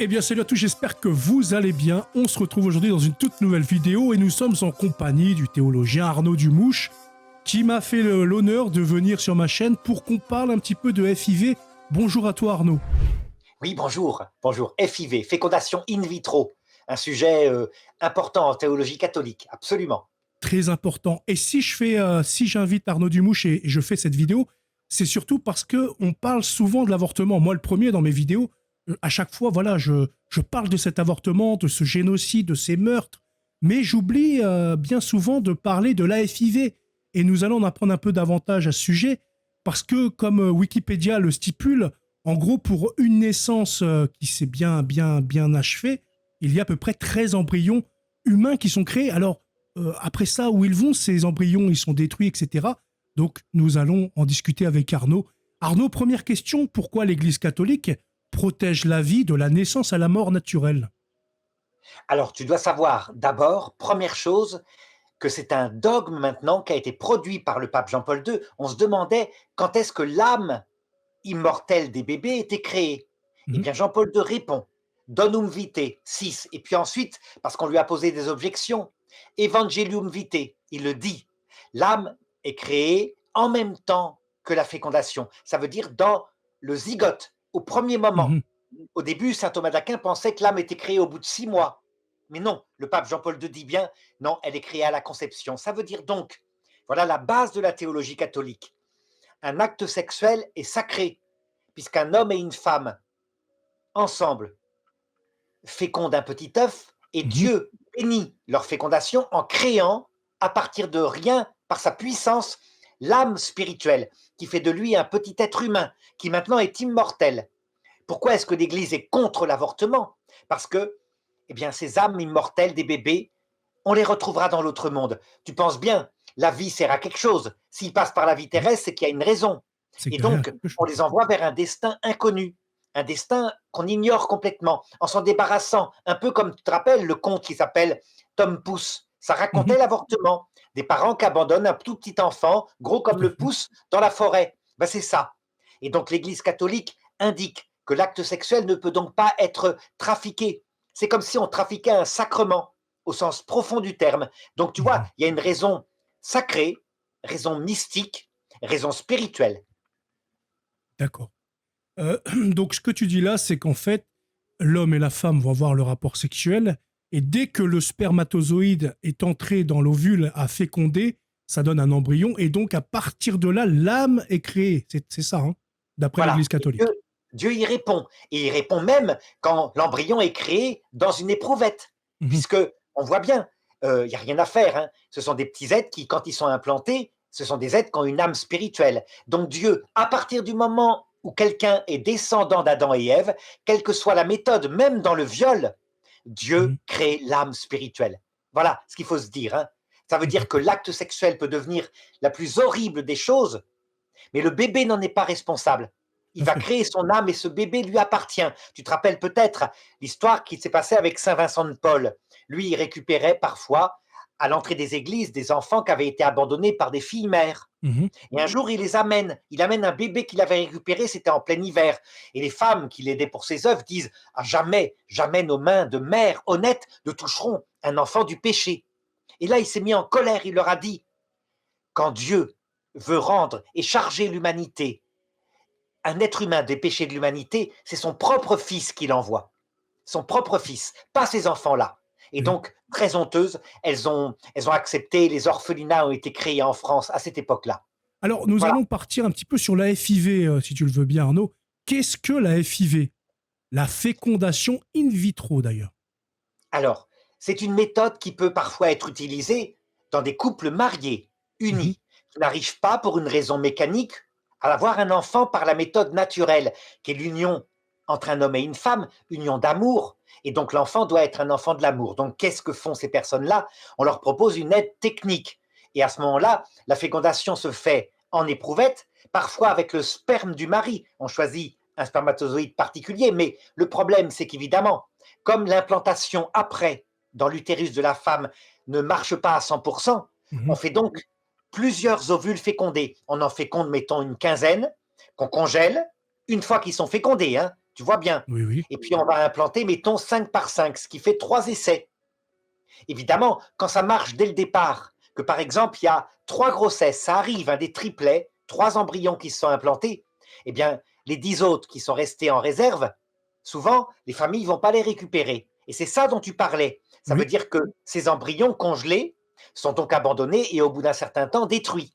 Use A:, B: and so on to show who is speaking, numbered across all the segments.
A: Eh bien salut à tous, j'espère que vous allez bien. On se retrouve aujourd'hui dans une toute nouvelle vidéo et nous sommes en compagnie du théologien Arnaud Dumouche qui m'a fait l'honneur de venir sur ma chaîne pour qu'on parle un petit peu de FIV. Bonjour à toi Arnaud.
B: Oui, bonjour. Bonjour. FIV, fécondation in vitro, un sujet important en théologie catholique, absolument.
A: Très important. Et si j'invite Arnaud Dumouche et je fais cette vidéo, c'est surtout parce que on parle souvent de l'avortement. Moi, le premier dans mes vidéos, à chaque fois, voilà, je parle de cet avortement, de ce génocide, de ces meurtres, mais j'oublie bien souvent de parler de l'AFIV. Et nous allons en apprendre un peu davantage à ce sujet, parce que, comme Wikipédia le stipule, en gros, pour une naissance qui s'est bien achevée, il y a à peu près 13 embryons humains qui sont créés. Alors, après ça, où ils vont, ces embryons, ils sont détruits, etc. Donc, nous allons en discuter avec Arnaud. Arnaud, première question, pourquoi l'Église catholique protège la vie de la naissance à la mort naturelle?
B: Alors, tu dois savoir d'abord, première chose, que c'est un dogme maintenant qui a été produit par le pape Jean-Paul II. On se demandait quand est-ce que l'âme immortelle des bébés était créée. Eh
A: Mhm,
B: bien, Jean-Paul II répond Donum Vitae 6. Et puis ensuite, parce qu'on lui a posé des objections, Evangelium Vitae, il le dit. L'âme est créée en même temps que la fécondation. Ça veut dire dans le zygote, au premier moment.
A: mhm,
B: Au début, saint Thomas d'Aquin pensait que l'âme était créée au bout de 6 mois. Mais non, le pape Jean-Paul II dit bien, non, elle est créée à la conception. Ça veut dire donc, voilà la base de la théologie catholique. Un acte sexuel est sacré, puisqu'un homme et une femme, ensemble, fécondent un petit œuf, et
A: mhm.
B: Dieu bénit leur fécondation en créant, à partir de rien, par sa puissance, l'âme spirituelle, qui fait de lui un petit être humain, qui maintenant est immortel. Pourquoi est-ce que l'Église est contre l'avortement? Parce que, eh bien, ces âmes immortelles des bébés, on les retrouvera dans l'autre monde. Tu penses bien, la vie sert à quelque chose. S'ils passent par la vie
A: Oui,
B: terrestre, c'est qu'il y a une raison.
A: c'est
B: Et
A: derrière
B: donc,
A: quelque
B: on
A: chose.
B: les envoie vers un destin inconnu, un destin qu'on ignore complètement, en s'en débarrassant. Un peu comme tu te rappelles le conte qui s'appelle Tom Pouce. Ça
A: Mhm,
B: racontait l'avortement. Des parents qui abandonnent un tout petit enfant, gros
A: tout
B: comme
A: à
B: le
A: fait.
B: pouce, dans la forêt. Ben, c'est ça. Et donc, l'Église catholique indique que l'acte sexuel ne peut donc pas être trafiqué. C'est comme si on trafiquait un sacrement, au sens profond du terme. Donc, tu vois,
A: Mhm,
B: il y a une raison sacrée, raison mystique, raison spirituelle.
A: d'accord. Donc, ce que tu dis là, c'est qu'en fait, l'homme et la femme vont avoir le rapport sexuel, et dès que le spermatozoïde est entré dans l'ovule à féconder, ça donne un embryon, et donc à partir de là, l'âme est créée. C'est ça, hein, d'après
B: Voilà.
A: l'Église
B: Et Dieu,
A: catholique.
B: Dieu y répond. Et il répond même quand l'embryon est créé dans une éprouvette.
A: Mhm,
B: Puisque on voit bien, il n'y a rien à faire, hein. Ce sont des petits êtres qui, quand ils sont implantés, ce sont des êtres qui ont une âme spirituelle. Donc Dieu, à partir du moment où quelqu'un est descendant d'Adam et Ève, quelle que soit la méthode, même dans le viol,
A: mhm,
B: Dieu crée l'âme spirituelle. Voilà ce qu'il faut se dire, hein. Ça veut dire que
A: d'accord.
B: l'acte sexuel peut devenir la plus horrible des choses, mais le bébé n'en est pas responsable.
A: Tout
B: Il
A: à
B: va
A: fait.
B: créer son âme et ce bébé lui appartient. Tu te rappelles peut-être l'histoire qui s'est passée avec Saint Vincent de Paul. Lui, il récupérait parfois à l'entrée des églises des enfants qui avaient été abandonnés par des filles mères.
A: Mhm,
B: Et un jour, il les amène. Il amène un bébé qu'il avait récupéré, c'était en plein hiver. Et les femmes qui l'aidaient pour ses œuvres disent ah, jamais, jamais nos mains de mères honnêtes ne toucheront un enfant du péché. Et là, il s'est mis en colère. Il leur a dit quand Dieu veut rendre et charger l'humanité, un être humain des péchés de l'humanité, c'est son propre fils qu'il envoie. Son propre fils, pas ces enfants-là. Et
A: oui.
B: donc, très honteuses, elles ont accepté, les orphelinats ont été créés en France à cette époque-là.
A: Alors, nous
B: Voilà.
A: allons partir un petit peu sur la FIV, si tu le veux bien, Arnaud. Qu'est-ce que la FIV? La fécondation in vitro, d'ailleurs.
B: Alors, c'est une méthode qui peut parfois être utilisée dans des couples mariés,
A: Mhm,
B: unis, qui n'arrivent pas pour une raison mécanique à avoir un enfant par la méthode naturelle, qui est l'union entre un homme et une femme, union d'amour, et donc l'enfant doit être un enfant de l'amour. Donc qu'est-ce que font ces personnes-là? On leur propose une aide technique. Et à ce moment-là, la fécondation se fait en éprouvette, parfois avec le sperme du mari. On choisit un spermatozoïde particulier, mais le problème, c'est qu'évidemment, comme l'implantation après dans l'utérus de la femme ne marche pas à 100%, on
A: mhm,
B: fait donc plusieurs ovules fécondés. On en féconde, mettons, une quinzaine, qu'on congèle, une fois qu'ils sont fécondés, hein. Tu vois bien.
A: Oui, oui.
B: Et puis on va implanter, mettons, 5 par 5, ce qui fait 3 essais. Évidemment, quand ça marche dès le départ, que par exemple, il y a 3 grossesses, ça arrive, hein, des triplets, 3 embryons qui se sont implantés, eh bien, les 10 autres qui sont restés en réserve, souvent, les familles ne vont pas les récupérer. Et c'est ça dont tu parlais. Ça veut
A: Oui,
B: dire que ces embryons congelés sont donc abandonnés et au bout d'un certain temps détruits.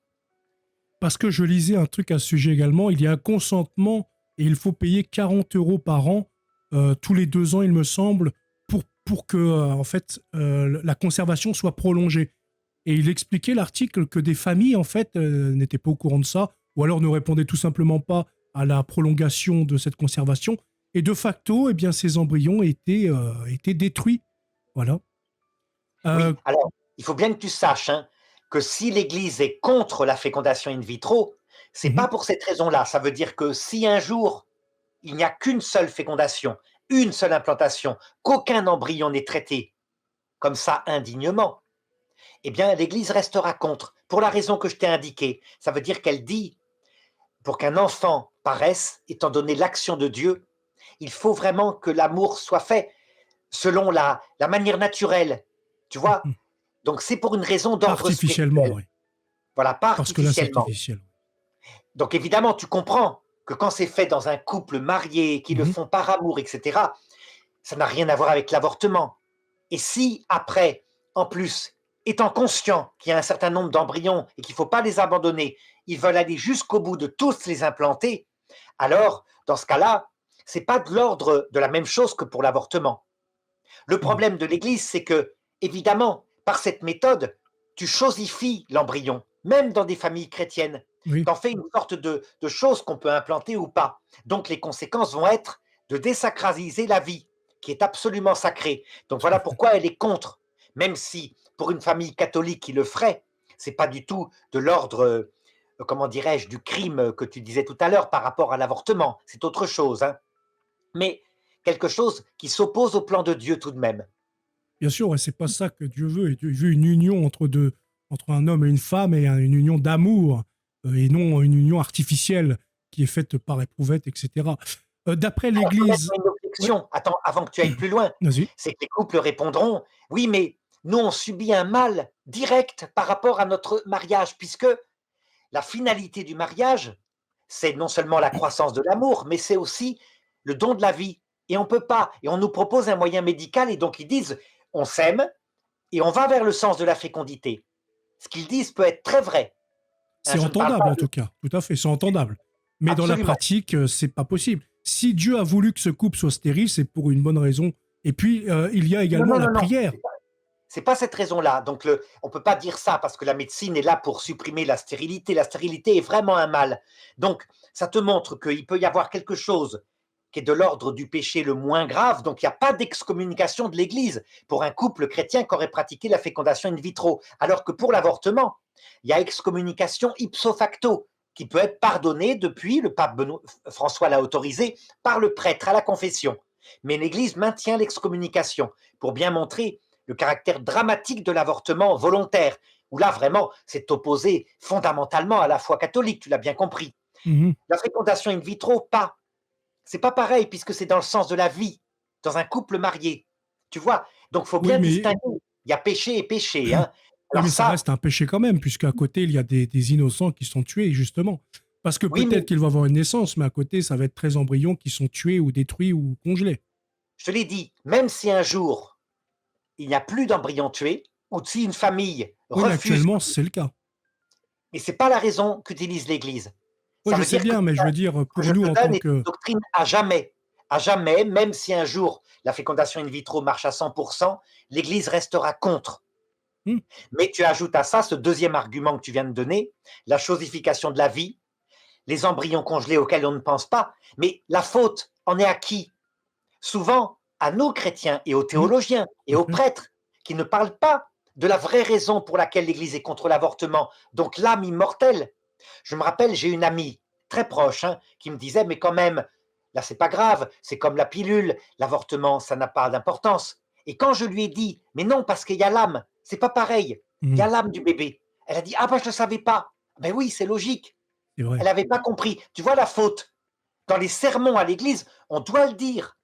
A: parce que je lisais un truc à ce sujet également. Il y a un consentement et il faut payer 40 € par an, tous les 2 ans, il me semble, pour que en fait, la conservation soit prolongée. Et il expliquait l'article que des familles, en fait, n'étaient pas au courant de ça, ou alors ne répondaient tout simplement pas à la prolongation de cette conservation. Et de facto, eh bien, ces embryons étaient détruits. Voilà. Euh,
B: Oui, alors, il faut bien que tu saches, hein, que si l'Église est contre la fécondation in vitro, c'est
A: mhm,
B: pas pour cette raison-là. Ça veut dire que si un jour il n'y a qu'une seule fécondation, une seule implantation, qu'aucun embryon n'est traité comme ça indignement, eh bien l'Église restera contre, pour la raison que je t'ai indiquée. Ça veut dire qu'elle dit, pour qu'un enfant paraisse, étant donné l'action de Dieu, il faut vraiment que l'amour soit fait selon la manière naturelle, tu vois.
A: mhm.
B: Donc c'est pour une raison d'ordre
A: Artificiellement,
B: spirituel,
A: oui.
B: voilà, pas
A: Parce que là, c'est
B: artificiellement.
A: artificiel.
B: Donc évidemment, tu comprends que quand c'est fait dans un couple marié, qui le
A: Mhm.
B: font par amour, etc., ça n'a rien à voir avec l'avortement. Et si après, en plus, étant conscient qu'il y a un certain nombre d'embryons et qu'il ne faut pas les abandonner, ils veulent aller jusqu'au bout de tous les implanter, alors, dans ce cas-là, ce n'est pas de l'ordre de la même chose que pour l'avortement. Le
A: Mhm.
B: problème de l'Église, c'est que, évidemment, par cette méthode, tu chosifies l'embryon, même dans des familles chrétiennes.
A: Oui,
B: Tu en fais une sorte de chose qu'on peut implanter ou pas. Donc les conséquences vont être de désacraliser la vie, qui est absolument sacrée. Donc
A: tout à
B: voilà
A: fait.
B: pourquoi elle est contre. Même si, pour une famille catholique qui le ferait, c'est pas du tout de l'ordre, comment dirais-je, du crime que tu disais tout à l'heure par rapport à l'avortement. C'est autre chose, hein. Mais quelque chose qui s'oppose au plan de Dieu tout de même.
A: Bien sûr, ouais, c'est pas ça que Dieu veut. Et Dieu veut une union entre un homme et une femme, et une union d'amour, et non une union artificielle qui est faite par éprouvette, etc. D'après
B: Alors peut-être
A: l'Église,
B: une
A: ouais,
B: objection, attends, avant que tu ailles plus loin,
A: vas-y.
B: c'est que les couples répondront: «Oui, mais nous, on subit un mal direct par rapport à notre mariage», puisque la finalité du mariage, c'est non seulement la croissance de l'amour, mais c'est aussi le don de la vie. Et on peut pas, et on nous propose un moyen médical, et donc ils disent: «On s'aime et on va vers le sens de la fécondité». Ce qu'ils disent peut être très vrai, hein,
A: C'est
B: je ne parle
A: entendable
B: pas
A: en
B: de
A: tout cas, tout à fait, c'est entendable. Mais dans la
B: absolument.
A: pratique, c'est pas possible. Si Dieu a voulu que ce couple soit stérile, c'est pour une bonne raison. Et puis, il y a
B: Non,
A: également
B: non,
A: la
B: non, non.
A: prière.
B: C'est pas cette raison-là. Donc, on ne peut pas dire ça parce que la médecine est là pour supprimer la stérilité. La stérilité est vraiment un mal. Donc, ça te montre qu'il peut y avoir quelque chose qui est de l'ordre du péché le moins grave. Donc, il n'y a pas d'excommunication de l'Église pour un couple chrétien qui aurait pratiqué la fécondation in vitro. Alors que pour l'avortement, il y a excommunication ipso facto qui peut être pardonnée depuis, le pape François l'a autorisé, par le prêtre à la confession. Mais l'Église maintient l'excommunication pour bien montrer le caractère dramatique de l'avortement volontaire, où là, vraiment, c'est opposé fondamentalement à la foi catholique, tu l'as bien compris.
A: Mhm.
B: La fécondation in vitro, pas. C'est pas pareil, puisque c'est dans le sens de la vie, dans un couple marié. Tu vois. Donc, il faut
A: Oui,
B: bien
A: mais
B: distinguer. Il y a péché et péché, hein.
A: oui,
B: Alors
A: mais ça
B: ça,
A: reste un péché quand même, puisqu'à côté, il y a des innocents qui sont tués, justement. Parce que
B: oui, mais
A: peut-être qu'il va avoir une naissance, mais à côté, ça va être 13 embryons qui sont tués ou détruits ou congelés.
B: je te l'ai dit, même si un jour, il n'y a plus d'embryons tués, ou si une famille
A: Oui, mais
B: refuse,
A: actuellement, c'est le cas.
B: et c'est pas la raison qu'utilise l'Église.
A: Oui,
B: Ça
A: je
B: veut
A: sais
B: dire que
A: bien, mais je veux dire,
B: que
A: pour
B: je
A: nous,
B: te
A: en
B: donne
A: tant
B: est une
A: que...
B: doctrine à jamais. À jamais, même si un jour la fécondation in vitro marche à 100%, l'Église restera contre.
A: Hmm,
B: Mais tu ajoutes à ça ce deuxième argument que tu viens de donner, la chosification de la vie, les embryons congelés auxquels on ne pense pas. Mais la faute en est à qui? Souvent à nos chrétiens et aux
A: hmm,
B: théologiens et
A: tout à
B: aux
A: fait.
B: prêtres qui ne parlent pas de la vraie raison pour laquelle l'Église est contre l'avortement, donc l'âme immortelle. Je me rappelle, j'ai une amie très proche, hein, qui me disait, mais quand même, là c'est pas grave, c'est comme la pilule, l'avortement, ça n'a pas d'importance. Et quand je lui ai dit, mais non, parce qu'il y a l'âme, c'est pas pareil, il y
A: Hmm,
B: a l'âme du bébé. Elle a dit, ah ben je ne savais pas. Ben oui, c'est logique.
A: c'est
B: Elle
A: vrai.
B: n'avait pas compris. Tu vois la faute. Dans les sermons à l'église, on doit le dire.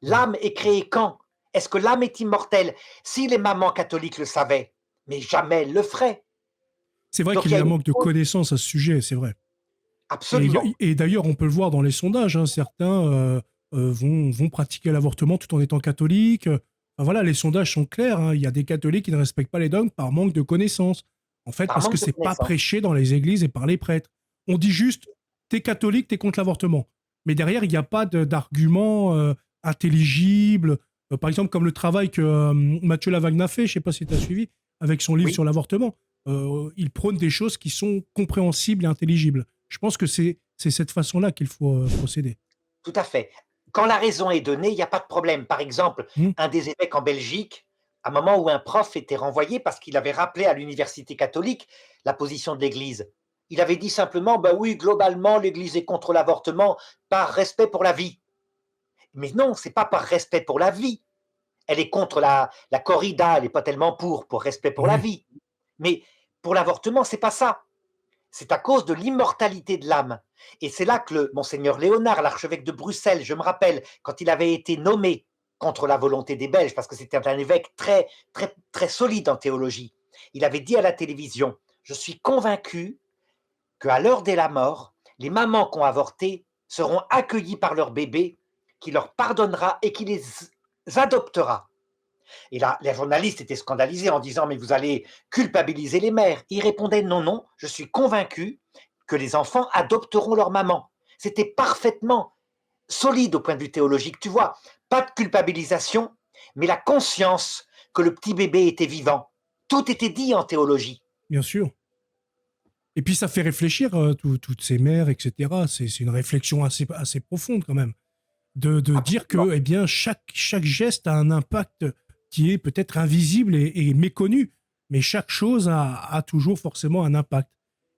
B: L'âme est créée quand? Est-ce que l'âme est immortelle? Si les mamans catholiques le savaient, mais jamais elles le feraient.
A: C'est vrai
B: Donc
A: qu'il
B: il y
A: y
B: a
A: a un
B: une
A: manque de
B: faute,
A: connaissances à ce sujet, c'est vrai.
B: absolument.
A: Et d'ailleurs, on peut le voir dans les sondages, hein, certains vont pratiquer l'avortement tout en étant catholiques. Enfin, voilà, les sondages sont clairs, hein. Il y a des catholiques qui ne respectent pas les dogmes par manque de connaissances. En fait,
B: Par
A: parce que
B: manque de
A: c'est pas
B: connaissances.
A: prêché dans les églises et par les prêtres. On dit juste, t'es catholique, t'es contre l'avortement. Mais derrière, il n'y a pas d'argument intelligible. Par exemple, comme le travail que Mathieu Lavagna fait, je ne sais pas si tu as suivi, avec son livre
B: Oui,
A: sur l'avortement. Il prône des choses qui sont compréhensibles et intelligibles. Je pense que c'est cette façon-là qu'il faut procéder.
B: tout à fait. Quand la raison est donnée, il n'y a pas de problème. Par exemple,
A: Hmm.
B: un des évêques en Belgique, à un moment où un prof était renvoyé parce qu'il avait rappelé à l'université catholique la position de l'Église. Il avait dit simplement, ben oui, globalement, l'Église est contre l'avortement par respect pour la vie. Mais non, c'est pas par respect pour la vie. Elle est contre la corrida, elle n'est pas tellement pour respect pour la
A: Oui,
B: vie. Mais pour l'avortement, c'est pas ça. C'est à cause de l'immortalité de l'âme. Et c'est là que le monseigneur Léonard, l'archevêque de Bruxelles, je me rappelle, quand il avait été nommé contre la volonté des Belges, parce que c'était un évêque très, très, très solide en théologie, il avait dit à la télévision, je suis convaincu qu'à l'heure de la mort, les mamans qui ont avorté seront accueillies par leur bébé, qui leur pardonnera et qui les adoptera. Et là, les journalistes étaient scandalisés en disant, mais vous allez culpabiliser les mères. Il répondait, non, non, je suis convaincu que les enfants adopteront leur maman. C'était parfaitement solide au point de vue théologique. Tu vois, pas de culpabilisation, mais la conscience que le petit bébé était vivant. Tout était dit en théologie.
A: bien sûr. Et puis ça fait réfléchir toutes ces mères, etc. C'est une réflexion assez profonde quand même. De dire
B: Absolument.
A: que eh bien, chaque geste a un impact qui est peut-être invisible et méconnu, mais chaque chose a toujours forcément un impact.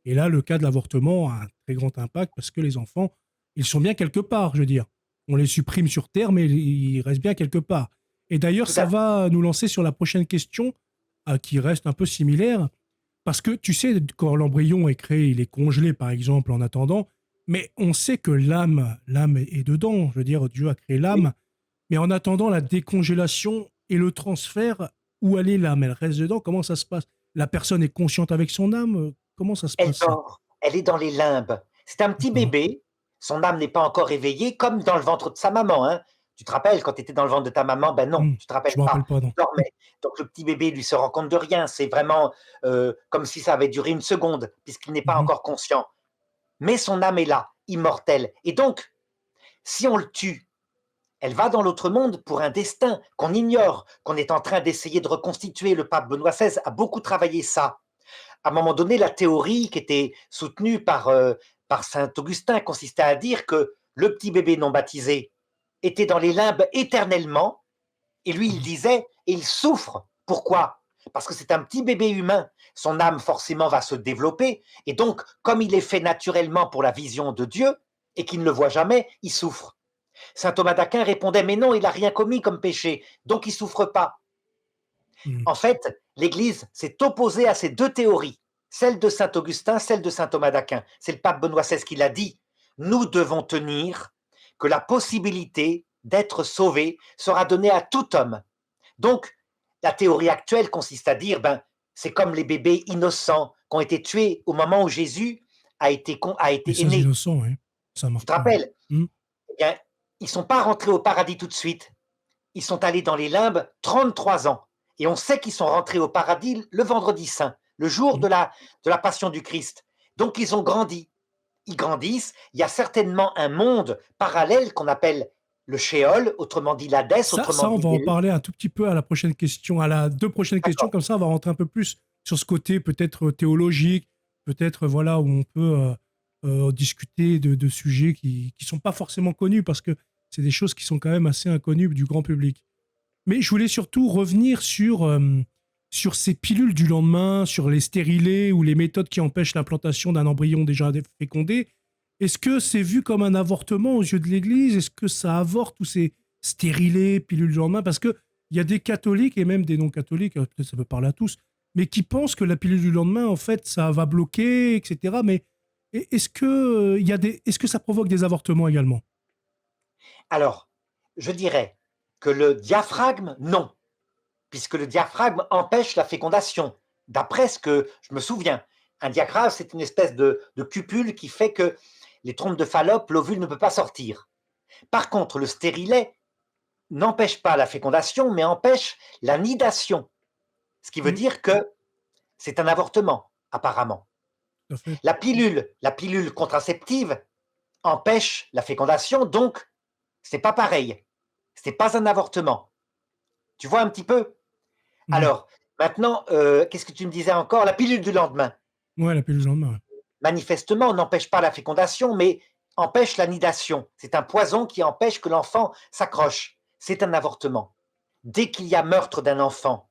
A: Et là, le cas de l'avortement a un très grand impact parce que les enfants, ils sont bien quelque part, je veux dire. On les supprime sur Terre, mais ils restent bien quelque part. Et d'ailleurs,
B: Tout
A: ça
B: à fait.
A: va nous lancer sur la prochaine question qui reste un peu similaire. Parce que tu sais, quand l'embryon est créé, il est congelé, par exemple, en attendant, mais on sait que l'âme est dedans. Je veux dire, Dieu a créé
B: Oui.
A: l'âme, mais en attendant la décongélation et le transfert, où elle est l'âme? Elle reste dedans? Comment ça se passe? La personne est consciente avec son âme? Comment ça se
B: Elle
A: passe ça?
B: dort. Elle est dans les limbes. C'est un petit
A: D'accord.
B: bébé. Son âme n'est pas encore éveillée, comme dans le ventre de sa maman, hein. Tu te rappelles quand tu étais dans le ventre de ta maman? Ben non, tu te
A: Je
B: rappelles
A: me
B: pas.
A: rappelle pas,
B: Il
A: non.
B: dormait. Donc le petit bébé lui se rend compte de rien. C'est vraiment comme si ça avait duré une seconde, puisqu'il n'est pas
A: Mhm.
B: encore conscient. Mais son âme est là, immortelle. Et donc, si on le tue, elle va dans l'autre monde pour un destin qu'on ignore, qu'on est en train d'essayer de reconstituer. Le pape Benoît XVI a beaucoup travaillé ça. À un moment donné, la théorie qui était soutenue par saint Augustin consistait à dire que le petit bébé non baptisé était dans les limbes éternellement, et lui, il
A: Mhm.
B: disait, et il souffre. Pourquoi? Parce que c'est un petit bébé humain. Son âme, forcément, va se développer, et donc, comme il est fait naturellement pour la vision de Dieu, et qu'il ne le voit jamais, il souffre. Saint Thomas d'Aquin répondait, mais non, il n'a rien commis comme péché, donc il ne souffre pas.
A: Mhm.
B: En fait, l'Église s'est opposée à ces deux théories, celle de saint Augustin, celle de saint Thomas d'Aquin. C'est le pape Benoît XVI qui l'a dit. Nous devons tenir que la possibilité d'être sauvé sera donnée à tout homme. Donc, la théorie actuelle consiste à dire, ben, c'est comme les bébés innocents qui ont été tués au moment où Jésus a
A: Les
B: été
A: saints
B: né.
A: innocents, oui. Ça
B: Tu te
A: marque. Ouais.
B: rappelles?
A: Mhm.
B: Eh bien, ils ne sont pas rentrés au paradis tout de suite. Ils sont allés dans les limbes 33 ans. Et on sait qu'ils sont rentrés au paradis le vendredi saint, le jour
A: Mhm.
B: de la passion du Christ. Donc ils ont grandi. Ils grandissent. Il y a certainement un monde parallèle qu'on appelle le Shéol, autrement dit l'Hadès, autrement
A: On
B: dit
A: va en
B: les...
A: parler un tout petit peu à la prochaine question, à la deux prochaines questions,
B: D'accord.
A: comme ça on va rentrer un peu plus sur ce côté peut-être théologique, peut-être voilà où on peut discuter de sujets qui sont pas forcément connus parce que c'est des choses qui sont quand même assez inconnues du grand public. Mais je voulais surtout revenir sur ces pilules du lendemain, sur les stérilés ou les méthodes qui empêchent l'implantation d'un embryon déjà fécondé. Est-ce que c'est vu comme un avortement aux yeux de l'Église? Est-ce que ça avorte ou c'est stérilé, pilule du lendemain? Parce qu'il y a des catholiques et même des non-catholiques, peut-être ça peut parler à tous, mais qui pensent que la pilule du lendemain, en fait, ça va bloquer, etc. Mais Est-ce que ça provoque des avortements également?
B: Alors, je dirais que le diaphragme, non, puisque le diaphragme empêche la fécondation. D'après ce que je me souviens, un diaphragme, c'est une espèce de cupule qui fait que les trompes de Fallope, l'ovule ne peut pas sortir. Par contre, le stérilet n'empêche pas la fécondation, mais empêche la nidation, ce qui veut
A: Mm,
B: dire que c'est un avortement, apparemment.
A: tout à fait.
B: La pilule contraceptive empêche la fécondation, donc c'est pas pareil. C'est pas un avortement. Tu vois un petit peu?
A: Ouais,
B: Alors, maintenant, qu'est-ce que tu me disais encore? La pilule du lendemain.
A: ouais, la pilule du lendemain. Ouais.
B: Manifestement, n'empêche pas la fécondation, mais empêche la nidation. C'est un poison qui empêche que l'enfant s'accroche. C'est un avortement. Dès qu'il y a meurtre d'un enfant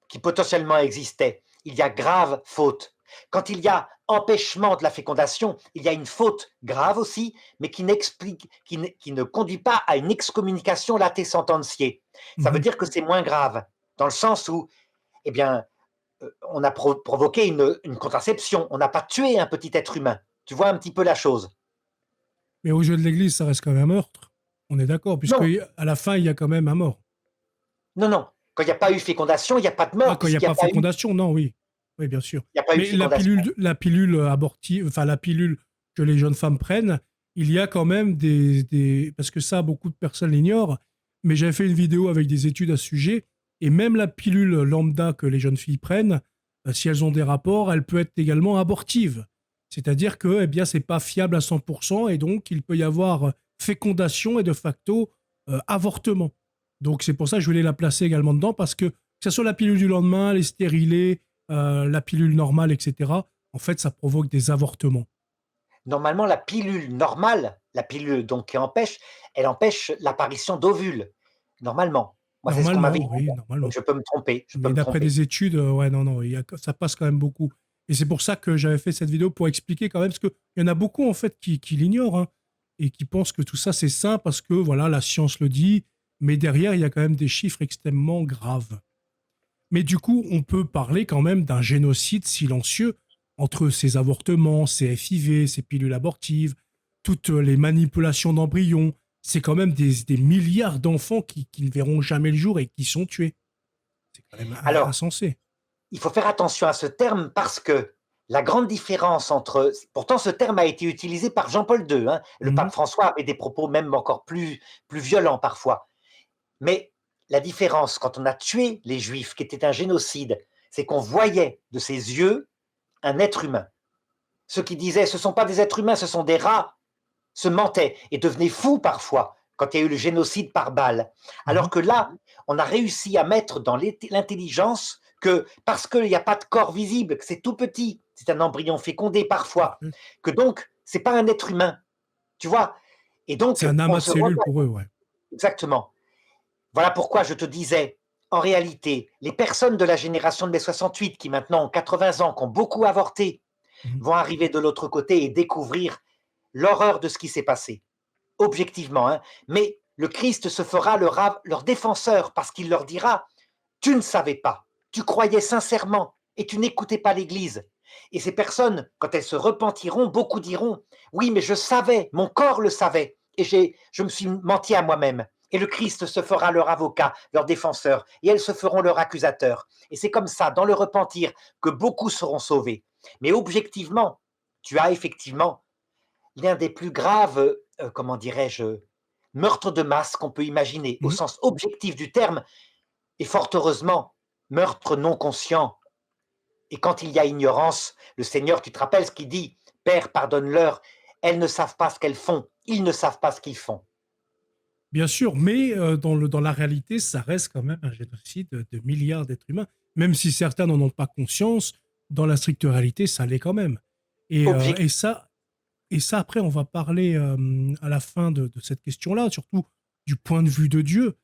B: qui potentiellement existait, il y a grave faute. Quand il y a empêchement de la fécondation, il y a une faute grave aussi, mais qui ne conduit pas à une excommunication late sentenciae. Ça veut
A: Mhm.
B: dire que c'est moins grave, dans le sens où, eh bien, on a provoqué une contraception, on n'a pas tué un petit être humain. Tu vois un petit peu la chose.
A: Mais aux yeux de l'Église, ça reste quand même un meurtre. On est d'accord, puisque
B: Non,
A: à la fin, il y a quand même un mort.
B: non, non. Quand il n'y a pas eu fécondation, il n'y a pas de
A: Ah,
B: mort,
A: quand il n'y a
B: puisqu'il n'y a
A: pas
B: pas eu,
A: fécondation, non, oui. Oui, bien sûr.
B: il n'y a pas eu de
A: Mais
B: fécondation.
A: la pilule abortive, enfin la pilule que les jeunes femmes prennent, il y a quand même parce que ça, beaucoup de personnes l'ignorent, mais j'avais fait une vidéo avec des études à ce sujet, et même la pilule lambda que les jeunes filles prennent, si elles ont des rapports, elle peut être également abortive. C'est-à-dire que, eh bien, c'est pas fiable à 100%, et donc il peut y avoir fécondation et de facto avortement. Donc c'est pour ça que je voulais la placer également dedans, parce que ce soit la pilule du lendemain, les stérilés, la pilule normale, etc., en fait, ça provoque des avortements.
B: Normalement, la pilule normale, la pilule donc qui empêche, elle empêche l'apparition d'ovules. Normalement. Moi, c'est ce qu'on m'avait
A: Normalement,
B: dit.
A: oui,
B: Donc,
A: normalement.
B: je peux me tromper. Je peux
A: Mais
B: me
A: d'après
B: tromper.
A: des études, ouais, non, non, ça passe quand même beaucoup. Et c'est pour ça que j'avais fait cette vidéo pour expliquer quand même, parce qu'il y en a beaucoup, en fait, qui l'ignorent, hein, et qui pensent que tout ça, c'est sain parce que, voilà, la science le dit, mais derrière, il y a quand même des chiffres extrêmement graves. Mais du coup, on peut parler quand même d'un génocide silencieux entre ces avortements, ces FIV, ces pilules abortives, toutes les manipulations d'embryons. C'est quand même des milliards d'enfants qui ne verront jamais le jour et qui sont tués. C'est quand même
B: Alors,
A: insensé.
B: il faut faire attention à ce terme parce que la grande différence entre. Pourtant, ce terme a été utilisé par Jean-Paul II. Hein. Le
A: Mhm,
B: pape François avait des propos même encore plus violents parfois. Mais la différence, quand on a tué les Juifs, qui était un génocide, c'est qu'on voyait de ses yeux un être humain. Ceux qui disaient ce ne sont pas des êtres humains, ce sont des rats, se mentaient et devenaient fous parfois quand il y a eu le génocide par balle.
A: mhm.
B: Alors que là, on a réussi à mettre dans l'intelligence que parce qu'il n'y a pas de corps visible, que c'est tout petit, c'est un embryon fécondé parfois,
A: Parfait.
B: que donc c'est pas un être humain, tu vois. Et
A: C'est
B: donc
A: un
B: on
A: amas de
B: se
A: cellules
B: regarde
A: pour eux, ouais.
B: exactement. Voilà pourquoi je te disais, en réalité, les personnes de la génération de mai 68 qui maintenant ont 80 ans, qui ont beaucoup avorté,
A: Mhm.
B: vont arriver de l'autre côté et découvrir l'horreur de ce qui s'est passé, objectivement. Hein. Mais le Christ se fera leur défenseur parce qu'il leur dira, tu ne savais pas, tu croyais sincèrement et tu n'écoutais pas l'Église. Et ces personnes, quand elles se repentiront, beaucoup diront, oui, mais je savais, mon corps le savait, et je me suis menti à moi-même. Et le Christ se fera leur avocat, leur défenseur, et elles se feront leur accusateur. Et c'est comme ça, dans le repentir, que beaucoup seront sauvés. Mais objectivement, tu as effectivement l'un des plus graves, comment dirais-je, meurtres de masse qu'on peut imaginer, au
A: Mhm.
B: sens objectif du terme, et fort heureusement, meurtre non conscient. Et quand il y a ignorance, le Seigneur, tu te rappelles ce qu'il dit, Père, pardonne-leur, elles ne savent pas ce qu'elles font, ils ne savent pas ce qu'ils font.
A: Bien sûr, mais dans la réalité, ça reste quand même un génocide de milliards d'êtres humains. Même si certains n'en ont pas conscience, dans la stricte réalité, ça l'est quand même. Et, euh,
B: Objectif.
A: et ça, Et ça, après, on va parler à la fin de cette question-là, surtout du point de vue de Dieu.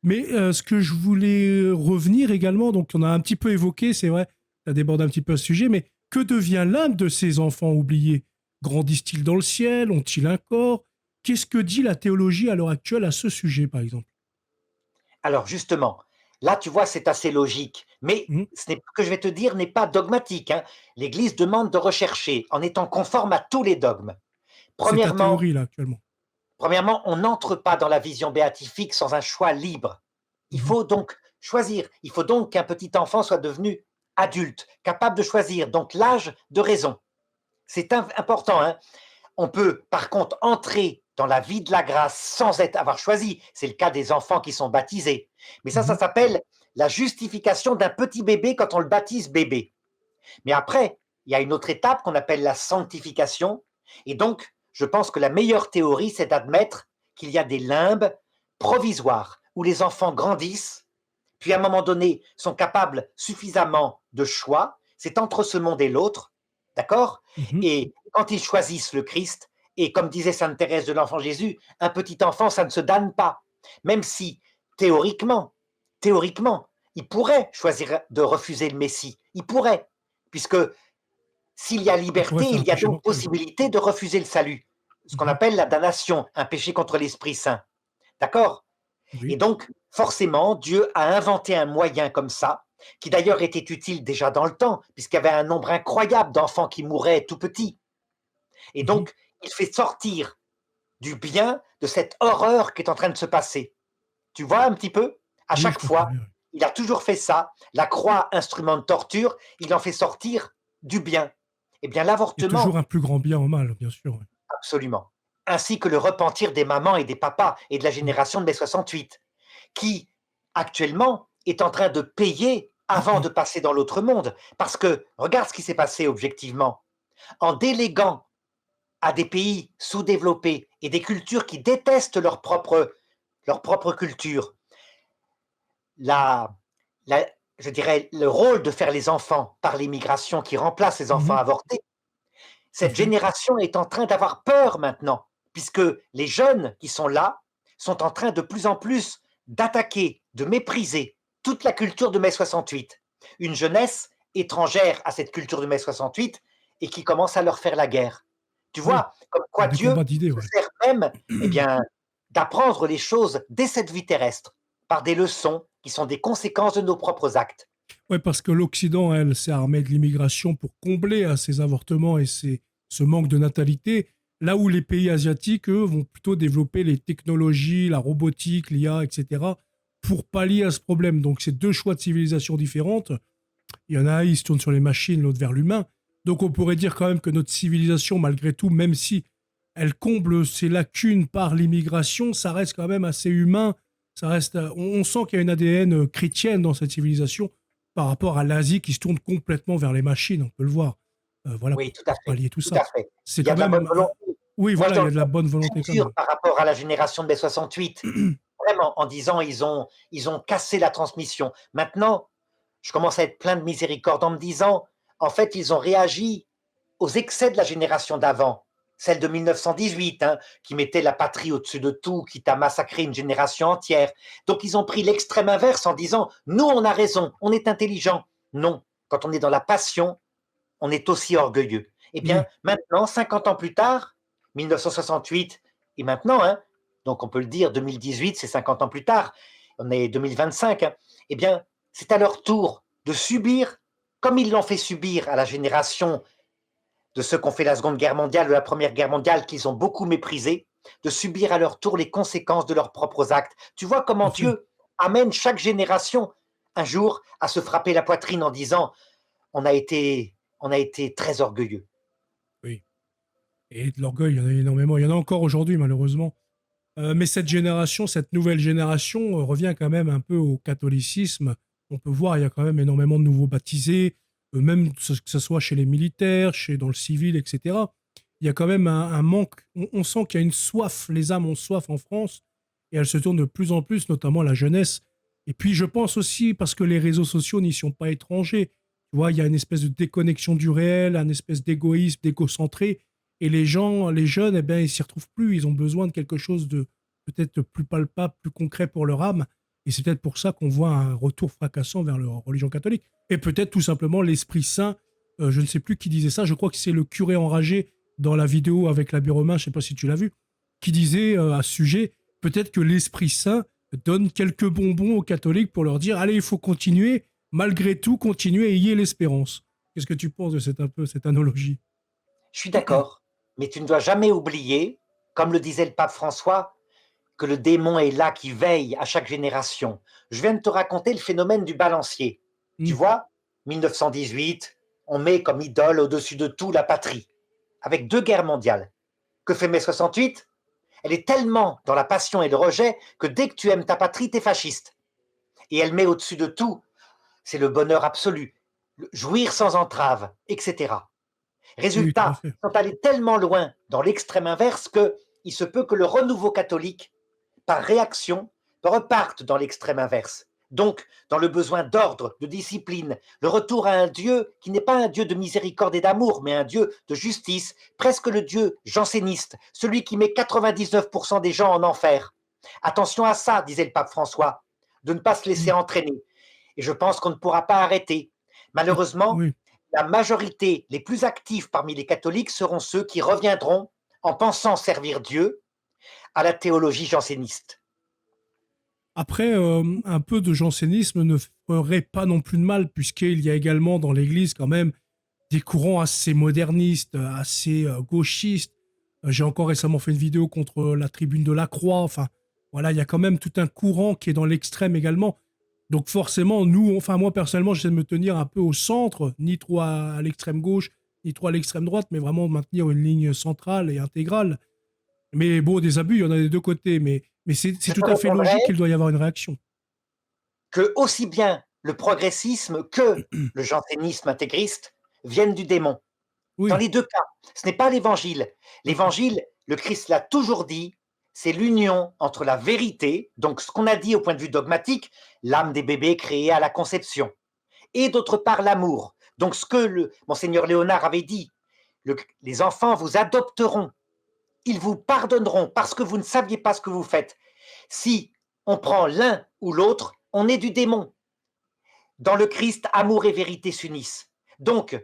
A: Mais ce que je voulais revenir également, donc on a un petit peu évoqué, c'est vrai, ça déborde un petit peu ce sujet, mais que devient l'âme de ces enfants oubliés? Grandissent-ils dans le ciel? Ont-ils un corps? Qu'est-ce que dit la théologie à l'heure actuelle à ce sujet, par exemple?
B: Alors justement, Là, tu vois, c'est assez logique. Mais
A: Mhm.
B: ce que je vais te dire n'est pas dogmatique, hein. L'Église demande de rechercher en étant conforme à tous les dogmes.
A: C'est ta
B: Premièrement,
A: théorie, là, actuellement.
B: Premièrement, on n'entre pas dans la vision béatifique sans un choix libre. Il
A: Mhm.
B: faut donc choisir. Il faut donc qu'un petit enfant soit devenu adulte, capable de choisir. Donc l'âge de raison. C'est important, hein. On peut par contre entrer dans la vie de la grâce sans avoir choisi. C'est le cas des enfants qui sont baptisés. Mais ça
A: Mhm.
B: s'appelle la justification d'un petit bébé quand on le baptise bébé. Mais après, il y a une autre étape qu'on appelle la sanctification. Et donc, je pense que la meilleure théorie, c'est d'admettre qu'il y a des limbes provisoires où les enfants grandissent, puis à un moment donné sont capables suffisamment de choix. C'est entre ce monde et l'autre, d'accord?
A: Mhm.
B: Et quand ils choisissent le Christ, et comme disait Sainte Thérèse de l'Enfant Jésus, un petit enfant, ça ne se damne pas. Même si, théoriquement, théoriquement, il pourrait choisir de refuser le Messie. Il pourrait, puisque s'il y a
A: Il pourrait
B: liberté,
A: faire un
B: il y a
A: péché
B: donc
A: mortel.
B: possibilité de refuser le salut, ce qu'on
A: Mhm.
B: appelle la damnation, un péché contre l'Esprit Saint. D'accord? Et
A: Oui.
B: donc, forcément, Dieu a inventé un moyen comme ça, qui d'ailleurs était utile déjà dans le temps, puisqu'il y avait un nombre incroyable d'enfants qui mouraient tout petits. Et
A: Mhm.
B: donc, il fait sortir du bien de cette horreur qui est en train de se passer. Tu vois un petit peu? À
A: Oui, je
B: chaque
A: comprends
B: fois,
A: bien.
B: il a toujours fait ça. La croix, instrument de torture, il en fait sortir du bien. Eh bien,
A: Il y a toujours
B: l'avortement,
A: un plus grand bien au mal, bien sûr. Ouais.
B: absolument. Ainsi que le repentir des mamans et des papas et de la
A: Mhm.
B: génération de mai 68, qui, actuellement, est en train de payer avant de passer dans l'autre monde. Parce que, regarde ce qui s'est passé objectivement. En déléguant à des pays sous-développés et des cultures qui détestent leur propre culture, la, la, je dirais, le rôle de faire les enfants par l'immigration qui remplace les enfants
A: Mhm.
B: avortés,
A: Tout à
B: cette
A: fait.
B: génération est en train d'avoir peur maintenant, puisque les jeunes qui sont là sont en train de plus en plus d'attaquer, de mépriser toute la culture de mai 68. Une jeunesse étrangère à cette culture de mai 68 et qui commence à leur faire la guerre. Tu
A: Oui.
B: vois, comme quoi
A: Donc des
B: Dieu
A: combats d'idées,
B: se
A: ouais.
B: sert même, eh bien, d'apprendre les choses dès cette vie terrestre, par des leçons qui sont des conséquences de nos propres actes.
A: Ouais, parce que l'Occident, elle, s'est armée de l'immigration pour combler à ces avortements et ce manque de natalité, là où les pays asiatiques, eux, vont plutôt développer les technologies, la robotique, l'IA, etc., pour pallier à ce problème. Donc, c'est deux choix de civilisation différentes. Il y en a un, il se tourne sur les machines, l'autre vers l'humain. Donc, on pourrait dire quand même que notre civilisation, malgré tout, même si elle comble ses lacunes par l'immigration, ça reste quand même assez humain. Ça reste, on sent qu'il y a une ADN chrétienne dans cette civilisation par rapport à l'Asie qui se tourne complètement vers les machines, on peut le voir. Voilà,
B: Oui, tout à
A: pour
B: fait,
A: pallier tout
B: tout
A: ça.
B: à fait.
A: C'est
B: Il y a
A: quand
B: de la bonne
A: même
B: volonté.
A: oui,
B: Moi,
A: voilà, il y a de la bonne
B: je
A: volonté quand
B: mesure
A: même.
B: par rapport à la génération de mai 68, vraiment, en disant ils ont cassé la transmission. Maintenant, je commence à être plein de miséricorde en me disant, en fait, ils ont réagi aux excès de la génération d'avant, celle de 1918, hein, qui mettait la patrie au-dessus de tout, qui t'a massacré une génération entière. Donc, ils ont pris l'extrême inverse en disant, nous, on a raison, on est intelligent. Non, quand on est dans la passion, on est aussi orgueilleux. Eh bien,
A: Oui,
B: maintenant, 50 ans plus tard, 1968 et maintenant, hein, donc on peut le dire, 2018, c'est 50 ans plus tard, on est 2025, hein, eh bien, c'est à leur tour de subir, comme ils l'ont fait subir à la génération de ceux qui ont fait la Seconde Guerre mondiale ou la Première Guerre mondiale, qu'ils ont beaucoup méprisé, de subir à leur tour les conséquences de leurs propres actes. Tu vois
A: tout
B: comment
A: à fait.
B: Dieu amène chaque génération un jour à se frapper la poitrine en disant on a été très orgueilleux.
A: Oui. Et de l'orgueil, il y en a énormément. Il y en a encore aujourd'hui, malheureusement. Mais cette génération, cette nouvelle génération, revient quand même un peu au catholicisme. On peut voir, il y a quand même énormément de nouveaux baptisés, même que ce soit chez les militaires, dans le civil, etc. Il y a quand même un manque. On sent qu'il y a une soif. Les âmes ont soif en France et elles se tournent de plus en plus, notamment la jeunesse. Et puis, je pense aussi parce que les réseaux sociaux n'y sont pas étrangers. Tu vois, il y a une espèce de déconnexion du réel, un espèce d'égoïsme, d'égocentré. Et les gens, les jeunes, eh bien, ils s'y retrouvent plus. Ils ont besoin de quelque chose de peut-être plus palpable, plus concret pour leur âme. Et c'est peut-être pour ça qu'on voit un retour fracassant vers leur religion catholique. Et peut-être tout simplement l'Esprit Saint. Je ne sais plus qui disait ça. Je crois que c'est le curé enragé dans la vidéo avec l'abbé Romain. Je ne sais pas si tu l'as vu, qui disait à ce sujet peut-être que l'Esprit Saint donne quelques bonbons aux catholiques pour leur dire, allez, il faut continuer, malgré tout, continuer, ayez l'espérance. Qu'est-ce que tu penses de cette analogie?
B: Je suis d'accord, mais tu ne dois jamais oublier, comme le disait le pape François, que le démon est là qui veille à chaque génération. Je viens de te raconter le phénomène du balancier. Tu
A: Hmm.
B: vois, 1918, on met comme idole au-dessus de tout la patrie, avec 2 guerres mondiales. Que fait mai 68? Elle est tellement dans la passion et le rejet que dès que tu aimes ta patrie, t'es fasciste. Et elle met au-dessus de tout, c'est le bonheur absolu, jouir sans entrave, etc.
A: Oui, tout à
B: Résultat,
A: fait.
B: ils sont allés tellement loin dans l'extrême inverse que il se peut que le renouveau catholique, par réaction, reparte dans l'extrême inverse. Donc, dans le besoin d'ordre, de discipline, le retour à un Dieu qui n'est pas un Dieu de miséricorde et d'amour, mais un Dieu de justice, presque le Dieu janséniste, celui qui met 99% des gens en enfer. Attention à ça, disait le pape François, de ne pas se
A: Hmm.
B: laisser entraîner. Et je pense qu'on ne pourra pas arrêter. Malheureusement,
A: Oui.
B: la majorité, les plus actifs parmi les catholiques seront ceux qui reviendront, en pensant servir Dieu, à la théologie janséniste.
A: Après, un peu de jansénisme ne ferait pas non plus de mal, puisqu'il y a également dans l'Église quand même des courants assez modernistes, assez gauchistes. J'ai encore récemment fait une vidéo contre la tribune de la Croix. Enfin, voilà, il y a quand même tout un courant qui est dans l'extrême également. Donc forcément, nous, enfin moi personnellement, j'essaie de me tenir un peu au centre, ni trop à l'extrême gauche, ni trop à l'extrême droite, mais vraiment maintenir une ligne centrale et intégrale. Mais bon, des abus, il y en a des deux côtés, mais c'est
B: Je
A: tout
B: te
A: à fait logique
B: répondrai
A: qu'il doit y avoir une réaction.
B: que aussi bien le progressisme que le jansénisme intégriste viennent du démon. Dans
A: Oui.
B: les deux cas, ce n'est pas l'évangile. L'évangile, le Christ l'a toujours dit, c'est l'union entre la vérité, donc ce qu'on a dit au point de vue dogmatique, l'âme des bébés créée à la conception, et d'autre part l'amour. Donc ce que le monseigneur Léonard avait dit, les enfants vous adopteront, ils vous pardonneront parce que vous ne saviez pas ce que vous faites. Si on prend l'un ou l'autre, on est du démon. Dans le Christ, amour et vérité s'unissent. Donc,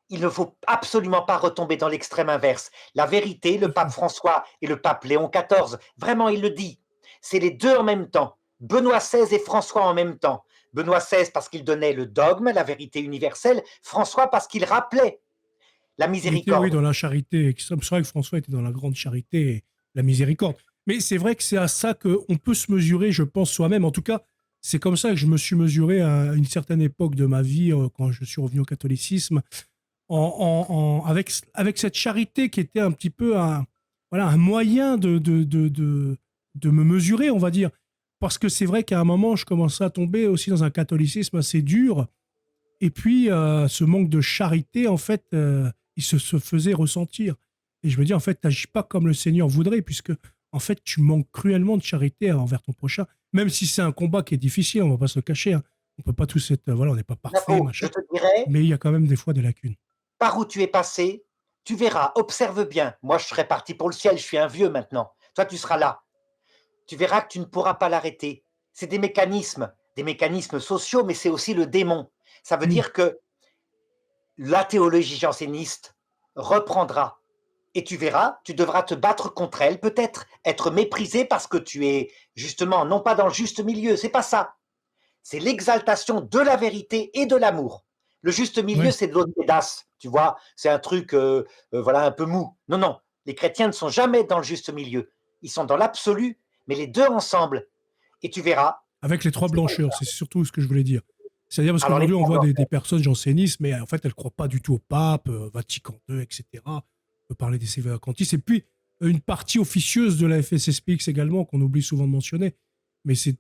B: il ne faut absolument pas retomber dans l'extrême inverse. La vérité,
A: Tout
B: le
A: à
B: pape
A: fait.
B: François et le pape Léon XIV, vraiment, il le dit. C'est les deux en même temps. Benoît XVI et François en même temps. Benoît XVI parce qu'il donnait le dogme, la vérité universelle. François parce qu'il rappelait la
A: Il était, oui,
B: miséricorde.
A: dans la charité extrême. C'est vrai que François était dans la grande charité et la miséricorde. Mais c'est vrai que c'est à ça qu'on peut se mesurer, je pense, soi-même. En tout cas, c'est comme ça que je me suis mesuré à une certaine époque de ma vie, quand je suis revenu au catholicisme, avec cette charité qui était un petit peu voilà, un moyen de me mesurer, on va dire. Parce que c'est vrai qu'à un moment, je commençais à tomber aussi dans un catholicisme assez dur. Et puis, ce manque de charité, en fait, il se faisait ressentir. Et je me dis, en fait, tu n'agis pas comme le Seigneur voudrait, puisque, en fait, tu manques cruellement de charité envers ton prochain, même si c'est un combat qui est difficile, on ne va pas se le cacher. Hein. On peut pas tous être, voilà, on n'est pas parfait,
B: Navo, je
A: machin,
B: te dirais,
A: mais il y a quand même des fois des lacunes.
B: par où tu es passé, tu verras, observe bien. Moi, je serais parti pour le ciel, je suis un vieux maintenant. Toi, tu seras là. Tu verras que tu ne pourras pas l'arrêter. C'est des mécanismes sociaux, mais c'est aussi le démon. Ça veut
A: Hmm.
B: dire que la théologie janséniste reprendra. Et tu verras, tu devras te battre contre elle, peut-être être méprisé parce que tu es justement non pas dans le juste milieu, c'est pas ça. C'est l'exaltation de la vérité et de l'amour. Le juste milieu,
A: Ouais.
B: c'est de l'autre pédasse, tu vois, c'est un truc voilà un peu mou. Non, non, les chrétiens ne sont jamais dans le juste milieu. Ils sont dans l'absolu, mais les deux ensemble. Et tu verras.
A: Avec les trois blancheurs, c'est surtout ce que je voulais dire. C'est-à-dire parce
B: Alors les
A: qu'aujourd'hui, on voit
B: trois
A: des personnes jansénistes, mais en fait, elles ne croient pas du tout au pape, Vatican II, etc. On peut parler des sévéracantistes. Et puis, une partie officieuse de la FSSPX également, qu'on oublie souvent de mentionner. Mais c'est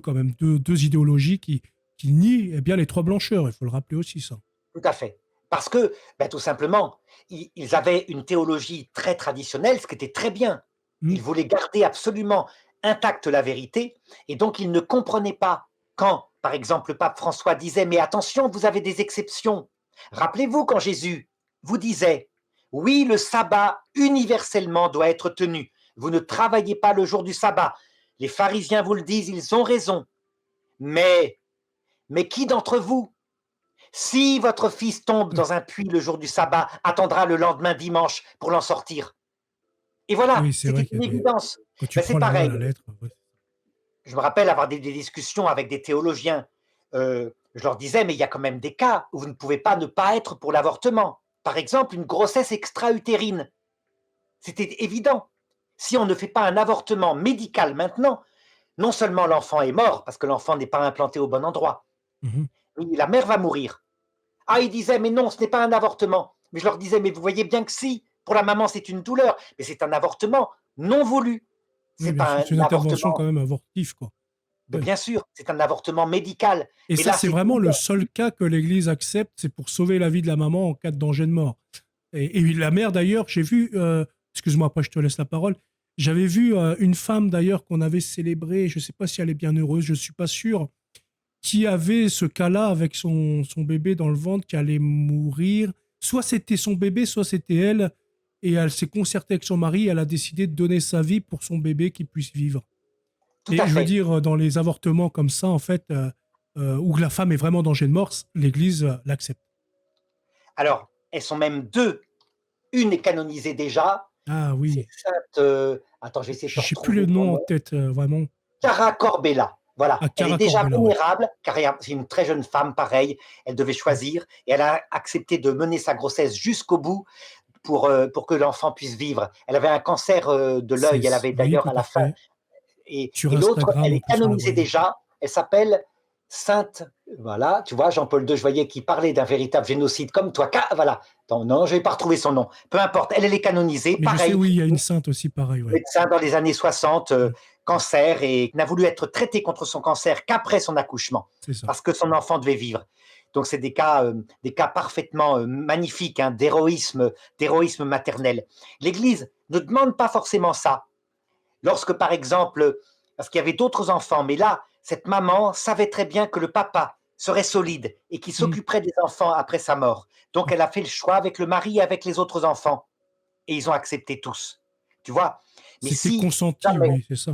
A: quand même deux idéologies qui nient eh bien, les trois blancheurs. Il faut le rappeler aussi, ça.
B: tout à fait. Parce que, ben, tout simplement, ils avaient une théologie très traditionnelle, ce qui était très bien.
A: Hmm.
B: Ils voulaient garder absolument intacte la vérité, et donc ils ne comprenaient pas quand, par exemple, le pape François disait, mais attention, vous avez des exceptions. Rappelez-vous quand Jésus vous disait, oui, le sabbat universellement doit être tenu. Vous ne travaillez pas le jour du sabbat. Les pharisiens vous le disent, ils ont raison. Mais, mais qui d'entre vous, si votre fils tombe
A: Oui,
B: dans un puits le jour du sabbat, attendra le lendemain dimanche pour l'en sortir? Et voilà,
A: oui, c'est
B: c'était
A: vrai qu'il
B: une
A: y a des.
B: évidence.
A: Quand tu
B: Ben, c'est
A: prends la loi à
B: pareil.
A: la lettre, ouais.
B: je me rappelle avoir des discussions avec des théologiens. Je leur disais, mais il y a quand même des cas où vous ne pouvez pas ne pas être pour l'avortement. Par exemple, une grossesse extra-utérine. C'était évident. Si on ne fait pas un avortement médical maintenant, non seulement l'enfant est mort, parce que l'enfant n'est pas implanté au bon endroit,
A: Mhm.
B: mais la mère va mourir. Ah, ils disaient, mais non, ce n'est pas un avortement. Mais je leur disais, mais vous voyez bien que si, pour la maman, c'est une douleur, mais c'est un avortement non voulu.
A: Oui,
B: C'est
A: bien sûr,
B: pas
A: c'est
B: un
A: une intervention
B: avortement,
A: quand même avortive, quoi.
B: mais
A: Ouais.
B: bien sûr, c'est un avortement médical.
A: Et
B: Mais
A: ça,
B: là,
A: c'est
B: c'est
A: vraiment le
B: douloureux.
A: seul cas que l'Église accepte, c'est pour sauver la vie de la maman en cas de danger de mort. Et la mère, d'ailleurs, j'ai vu, excuse-moi, après je te laisse la parole, j'avais vu une femme, d'ailleurs, qu'on avait célébrée, je ne sais pas si elle est bien heureuse, je ne suis pas sûr, qui avait ce cas-là avec son bébé dans le ventre qui allait mourir. Soit c'était son bébé, soit c'était elle. Et elle s'est concertée avec son mari, elle a décidé de donner sa vie pour son bébé qui puisse vivre.
B: Tout
A: Et
B: à
A: je veux
B: fait.
A: dire, dans les avortements comme ça, en fait, où la femme est vraiment en danger de mort, l'Église l'accepte.
B: Alors, elles sont même deux. Une est canonisée déjà,
A: Ah
B: c'est
A: oui,
B: Sainte, attends, je vais essayer de te
A: je sais plus le
B: retrouver son
A: nom en
B: nom.
A: tête, vraiment.
B: Cara Corbella. Voilà,
A: À
B: elle est
A: Cara
B: déjà
A: Corbella, ouais.
B: vulnérable, car c'est une très jeune femme, pareil. Elle devait
A: Mm.
B: choisir et elle a accepté de mener sa grossesse jusqu'au bout pour que l'enfant puisse vivre. Elle avait un cancer de l'œil, elle avait
A: Oui,
B: d'ailleurs
A: tout
B: à
A: à
B: la fin.
A: fait. Sur
B: Et l'autre,
A: Instagram,
B: elle
A: en
B: est
A: plus, on la
B: canonisée
A: voyait.
B: déjà, elle s'appelle Sainte. Voilà, tu vois, Jean-Paul II, je voyais qu'il parlait d'un véritable génocide comme toi. Voilà, non, non, je n'ai pas retrouvé son nom. Peu importe, elle est canonisée,
A: Mais je sais,
B: pareil,
A: oui, il y a une sainte aussi, pareil, ouais.
B: médecin dans les années 60,
A: Mm.
B: cancer, et n'a voulu être traité contre son cancer qu'après son accouchement,
A: C'est ça.
B: parce que son enfant devait vivre. Donc c'est des cas parfaitement magnifiques, hein, d'héroïsme maternel. L'Église ne demande pas forcément ça. Lorsque, par exemple, parce qu'il y avait d'autres enfants, mais là, cette maman savait très bien que le papa serait solide et qu'il
A: Mm.
B: s'occuperait des enfants après sa mort. Donc elle a fait le choix avec le mari et avec les autres enfants. Et ils ont accepté tous. Tu vois. Mais
A: C'était
B: si
A: consenti,
B: jamais,
A: oui, c'est ça.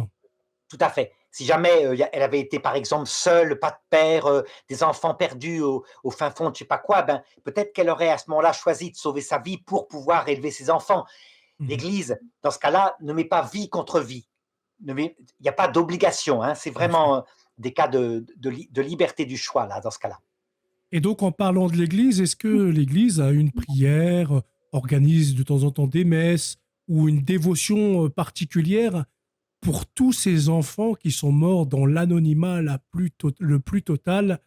B: tout à fait, si jamais elle avait été, par exemple, seule, pas de père, des enfants perdus au fin fond de je sais pas quoi, ben, peut-être qu'elle aurait à ce moment-là choisi de sauver sa vie pour pouvoir élever ses enfants.
A: Mhm.
B: L'Église, dans ce cas-là, ne met pas vie contre vie. Il n'y a pas d'obligation, hein, c'est
A: Parfait.
B: vraiment des cas de liberté du choix, là, dans ce cas-là.
A: Et donc, en parlant de l'Église, est-ce que l'Église a une prière, organise de temps en temps des messes ou une dévotion particulière pour tous ces enfants qui sont morts dans l'anonymat le plus total,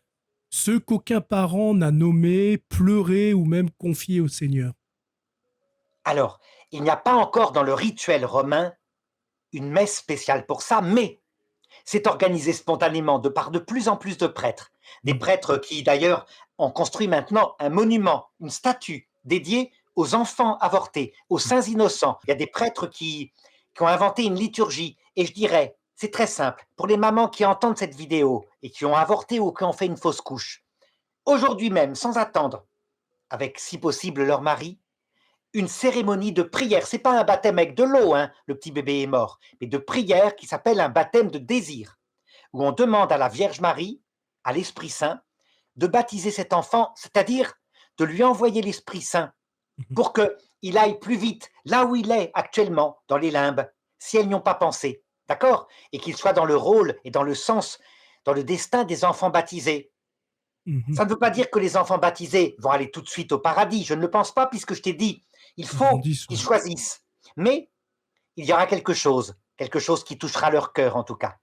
A: ceux qu'aucun parent n'a nommés, pleurés ou même confiés au Seigneur?
B: Alors, il n'y a pas encore dans le rituel romain une messe spéciale pour ça, mais c'est organisé spontanément de par de plus en plus de prêtres. Des
A: Mm.
B: prêtres qui, d'ailleurs, ont construit maintenant un monument, une statue dédiée aux enfants avortés, aux saints innocents. Il y a des prêtres qui ont inventé une liturgie. Et je dirais, c'est très simple, pour les mamans qui entendent cette vidéo et qui ont avorté ou qui ont fait une fausse couche, aujourd'hui même, sans attendre, avec si possible leur mari, une cérémonie de prière. C'est pas un baptême avec de l'eau, hein, le petit bébé est mort, mais de prière qui s'appelle un baptême de désir, où on demande à la Vierge Marie, à l'Esprit Saint, de baptiser cet enfant, c'est-à-dire de lui envoyer l'Esprit Saint
A: Mhm.
B: pour qu'il aille plus vite là où il est actuellement, dans les limbes, si elles n'y ont pas pensé, d'accord. Et qu'il soit dans le rôle et dans le sens, dans le destin des enfants baptisés.
A: Mhm.
B: Ça ne veut pas dire que les enfants baptisés vont aller tout de suite au paradis, je ne le pense pas, puisque je t'ai dit, il
A: Ils
B: faut
A: grandissent,
B: qu'ils
A: ouais.
B: choisissent. Mais il y aura quelque chose qui touchera leur cœur en tout cas.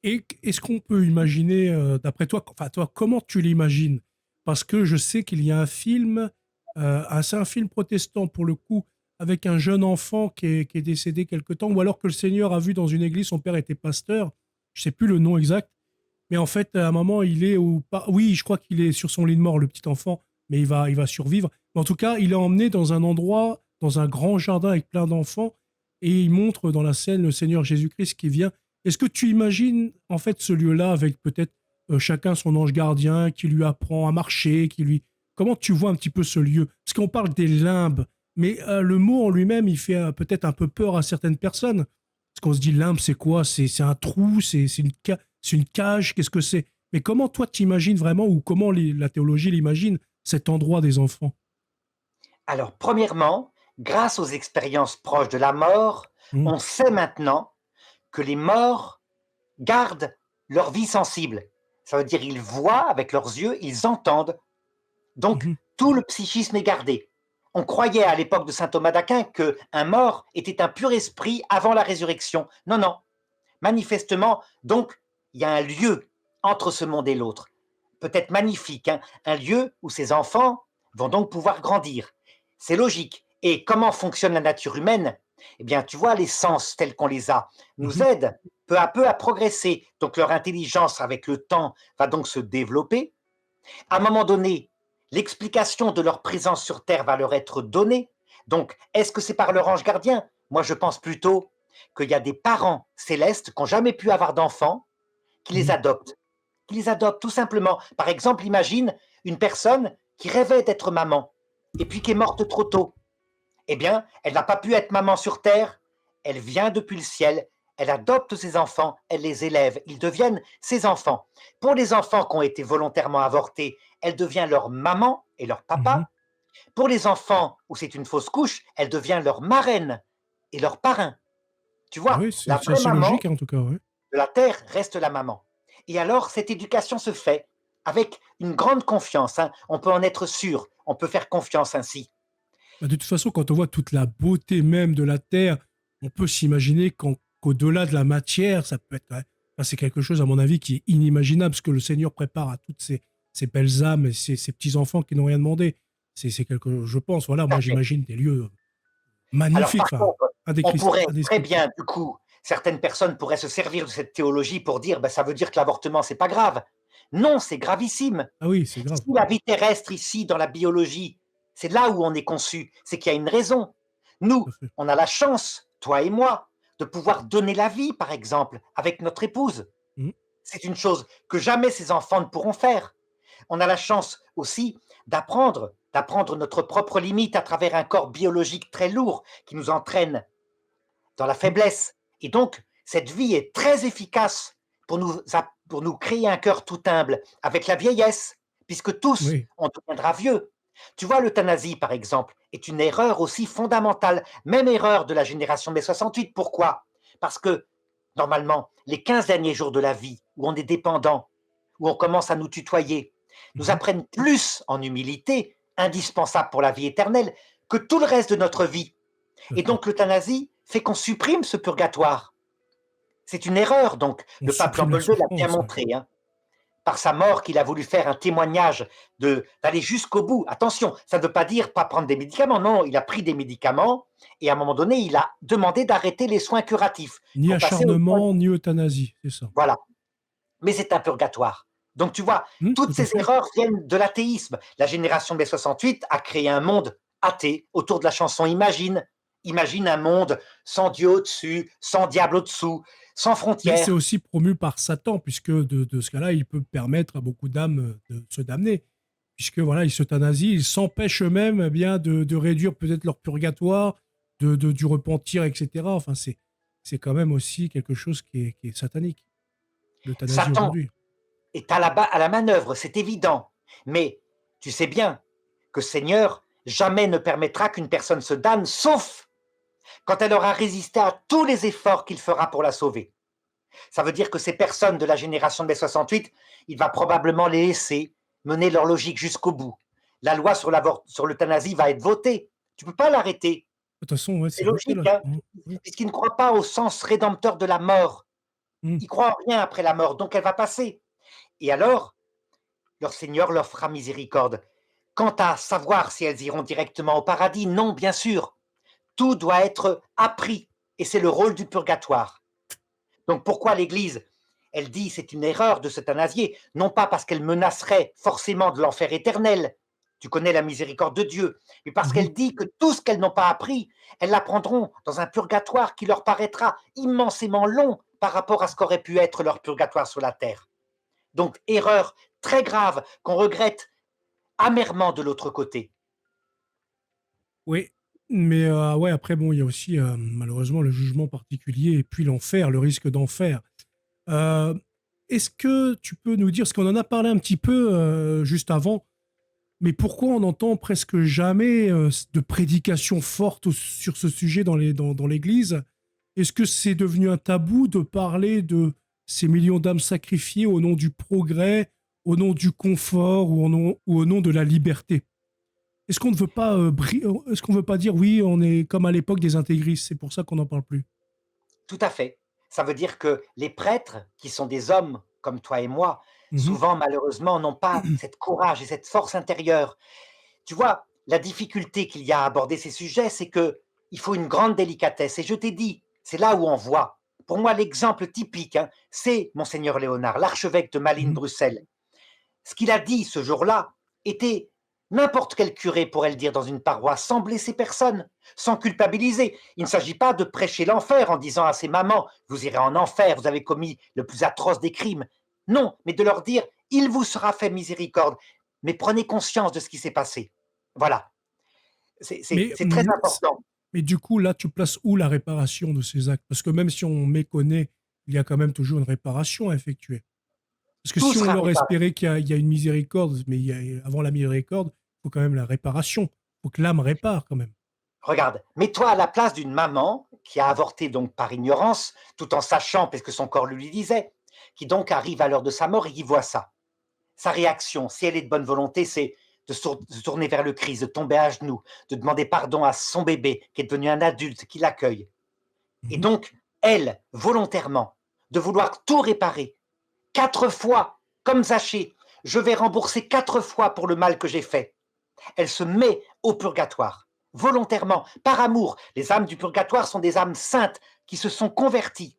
A: Et est-ce qu'on peut imaginer, d'après toi, enfin toi, comment tu l'imagines? Parce que je sais qu'il y a un film, c'est un film protestant pour le coup, avec un jeune enfant qui est décédé quelque temps, ou alors que le Seigneur a vu dans une église, son père était pasteur, je sais plus le nom exact, mais en fait, à un moment, il est oui, je crois qu'il est sur son lit de mort, le petit enfant, mais il va survivre. Mais en tout cas, il est emmené dans un endroit, dans un grand jardin avec plein d'enfants, et il montre dans la scène le Seigneur Jésus-Christ qui vient. Est-ce que tu imagines en fait ce lieu-là avec peut-être chacun son ange gardien qui lui apprend à marcher, qui lui... Comment tu vois un petit peu ce lieu? Parce qu'on parle des limbes, mais le mot en lui-même, il fait peut-être un peu peur à certaines personnes. Parce qu'on se dit limbe, c'est quoi? C'est un trou, c'est une cage, qu'est-ce que c'est? Mais comment toi t'imagines vraiment, ou comment la théologie l'imagine, cet endroit des enfants?
B: Alors, premièrement, grâce aux expériences proches de la mort,
A: Hmm.
B: on sait maintenant que les morts gardent leur vie sensible. Ça veut dire ils voient avec leurs yeux, ils entendent. Donc,
A: Mhm.
B: tout le psychisme est gardé. On croyait à l'époque de saint Thomas d'Aquin qu'un mort était un pur esprit avant la résurrection. Non, non. Manifestement, donc, il y a un lieu entre ce monde et l'autre. Peut-être magnifique, hein, un lieu où ces enfants vont donc pouvoir grandir. C'est logique. Et comment fonctionne la nature humaine? Eh bien, tu vois, les sens tels qu'on les a nous
A: Mhm.
B: aident peu à peu à progresser. Donc, leur intelligence, avec le temps, va donc se développer. À un moment donné, l'explication de leur présence sur Terre va leur être donnée. Donc, est-ce que c'est par leur ange gardien? Moi, je pense plutôt qu'il y a des parents célestes qui n'ont jamais pu avoir d'enfants, qui les
A: Mhm.
B: adoptent. Qui les adoptent tout simplement. Par exemple, imagine une personne qui rêvait d'être maman et puis qui est morte trop tôt. Eh bien, elle n'a pas pu être maman sur Terre. Elle vient depuis le ciel. Elle adopte ses enfants. Elle les élève. Ils deviennent ses enfants. Pour les enfants qui ont été volontairement avortés, elle devient leur maman et leur
A: Mhm.
B: papa. Pour les enfants où c'est une fausse couche, elle devient leur marraine et leur parrain. Tu
A: Ah
B: vois,
A: oui,
B: la
A: c'est
B: vraie
A: assez
B: maman
A: logique, hein, en tout cas, ouais.
B: de la terre reste la maman. Et alors, cette éducation se fait avec une grande confiance, hein. On peut en être sûr. On peut faire confiance ainsi.
A: Bah, de toute façon, quand on voit toute la beauté même de la Terre, on peut s'imaginer qu'au-delà de la matière, ça peut être. Enfin, c'est quelque chose, à mon avis, qui est inimaginable, ce que le Seigneur prépare à toutes ces belles âmes et ces petits-enfants qui n'ont rien demandé. C'est quelque, je pense, voilà, moi j'imagine des lieux
B: Alors,
A: magnifiques,
B: par
A: enfin,
B: contre, on pourrait très
A: indescriptibles.
B: bien, du coup, certaines personnes pourraient se servir de cette théologie pour dire, ben, ça veut dire que l'avortement, c'est pas grave. Non, c'est gravissime.
A: Ah oui, c'est
B: Si
A: grave.
B: la vie terrestre ici, dans la biologie, c'est là où on est conçu, c'est qu'il y a une raison. Nous,
A: Tout à fait.
B: on a la chance, toi et moi, de pouvoir donner la vie, par exemple, avec notre épouse.
A: Mhm.
B: C'est une chose que jamais ces enfants ne pourront faire. On a la chance aussi d'apprendre notre propre limite à travers un corps biologique très lourd qui nous entraîne dans la
A: Mhm.
B: faiblesse. Et donc, cette vie est très efficace pour nous créer un cœur tout humble avec la vieillesse, puisque tous,
A: Oui.
B: on deviendra vieux. Tu vois, l'euthanasie, par exemple, est une erreur aussi fondamentale, même erreur de la génération mai 68. Pourquoi? Parce que, normalement, les 15 derniers jours de la vie, où on est dépendant, où on commence à nous tutoyer, nous
A: Mhm.
B: apprennent plus en humilité, indispensable pour la vie éternelle, que tout le reste de notre vie.
A: Tout à
B: Et
A: fait.
B: donc l'euthanasie fait qu'on supprime ce purgatoire. C'est une erreur, donc.
A: On
B: Le pape
A: supprime la
B: Jean-Paul II l'a bien
A: souffrance. Ouais.
B: montré, hein, par sa mort qu'il a voulu faire un témoignage d'aller jusqu'au bout. Attention, ça ne veut pas dire pas prendre des médicaments. Non, il a pris des médicaments et à un moment donné, il a demandé d'arrêter les soins curatifs
A: Ni
B: pour passer aux soins.
A: acharnement, ni euthanasie, c'est ça.
B: Voilà. Mais c'est un purgatoire. Donc tu vois, toutes
A: Tout à
B: ces
A: fait.
B: erreurs viennent de l'athéisme. La génération des 68 a créé un monde athée autour de la chanson Imagine. Imagine un monde sans Dieu au-dessus, sans diable au-dessous, sans
A: Mais c'est
B: frontières.
A: aussi promu par Satan, puisque de ce cas-là, il peut permettre à beaucoup d'âmes de se damner. Puisque voilà, ils s'euthanasient, ils s'empêchent eux-mêmes eh bien de réduire peut-être leur purgatoire, du repentir, etc. Enfin, c'est quand même aussi quelque chose qui est satanique, l'euthanasie
B: Satan
A: aujourd'hui.
B: est à la manœuvre, c'est évident. Mais tu sais bien que Seigneur jamais ne permettra qu'une personne se damne, sauf quand elle aura résisté à tous les efforts qu'il fera pour la sauver. Ça veut dire que ces personnes de la génération de mai 68, il va probablement les laisser mener leur logique jusqu'au bout. La loi sur l'euthanasie va être votée. Tu ne peux pas l'arrêter.
A: De toute façon, ouais,
B: C'est
A: c'est voté
B: logique,
A: là.
B: hein, puisqu'ils ne croient pas au sens rédempteur de la mort.
A: Mm.
B: Ils croient en rien après la mort, donc elle va passer. Et alors, leur Seigneur leur fera miséricorde. Quant à savoir si elles iront directement au paradis, non, bien sûr. Tout doit être appris, et c'est le rôle du purgatoire. Donc pourquoi l'Église, elle dit c'est une erreur de s'euthanasier, non pas parce qu'elle menacerait forcément de l'enfer éternel, tu connais la miséricorde de Dieu, mais parce
A: Mhm.
B: qu'elle dit que tout ce qu'elles n'ont pas appris, elles l'apprendront dans un purgatoire qui leur paraîtra immensément long par rapport à ce qu'aurait pu être leur purgatoire sur la terre. Donc erreur très grave qu'on regrette amèrement de l'autre côté.
A: Oui, mais ouais, après, bon, il y a aussi malheureusement le jugement particulier et puis l'enfer, le risque d'enfer. Euh, Est-ce que tu peux nous dire, parce qu'on en a parlé un petit peu juste avant, mais pourquoi on entend presque jamais de prédication forte sur ce sujet dans l'Église? Est-ce que c'est devenu un tabou de parler ces millions d'âmes sacrifiées au nom du progrès, au nom du confort ou au nom de la liberté. Est-ce qu'on ne veut pas, est-ce qu'on veut pas dire oui, on est comme à l'époque des intégristes, c'est pour ça qu'on n'en parle plus.
B: Tout à fait. Ça veut dire que les prêtres, qui sont des hommes comme toi et moi,
A: Mhm.
B: souvent malheureusement n'ont pas cette courage et cette force intérieure. Tu vois, la difficulté qu'il y a à aborder ces sujets, c'est que il faut une grande délicatesse. Et je t'ai dit, c'est là où on voit. Pour moi, l'exemple typique, hein, c'est Monseigneur Léonard, l'archevêque de
A: Mhm.
B: Malines-Bruxelles. Ce qu'il a dit ce jour-là était n'importe quel curé pourrait le dire dans une paroisse sans blesser personne, sans culpabiliser. Il ne s'agit pas de prêcher l'enfer en disant à ses mamans, vous irez en enfer, vous avez commis le plus atroce des crimes. Non, mais de leur dire, il vous sera fait miséricorde, mais prenez conscience de ce qui s'est passé. Voilà,
A: Mais,
B: c'est très important.
A: mais du coup, là, tu places où la réparation de ces actes? Parce que même si on méconnaît, il y a quand même toujours une réparation à effectuer. Parce que
B: Tout
A: si on
B: sera
A: leur
B: réparé.
A: espérait qu'il y a une miséricorde, mais avant la miséricorde, il faut quand même la réparation. Il faut que l'âme répare quand même.
B: Regarde, mets-toi à la place d'une maman qui a avorté donc par ignorance, tout en sachant, parce que son corps lui disait, qui donc arrive à l'heure de sa mort et qui voit ça. Sa réaction, si elle est de bonne volonté, c'est de se tourner vers le Christ, de tomber à genoux, de demander pardon à son bébé qui est devenu un adulte, qui l'accueille. Et
A: Mhm.
B: donc, elle, volontairement, de vouloir tout réparer, 4 fois, comme Zachée, je vais rembourser 4 fois pour le mal que j'ai fait. Elle se met au purgatoire, volontairement, par amour. Les âmes du purgatoire sont des âmes saintes qui se sont converties.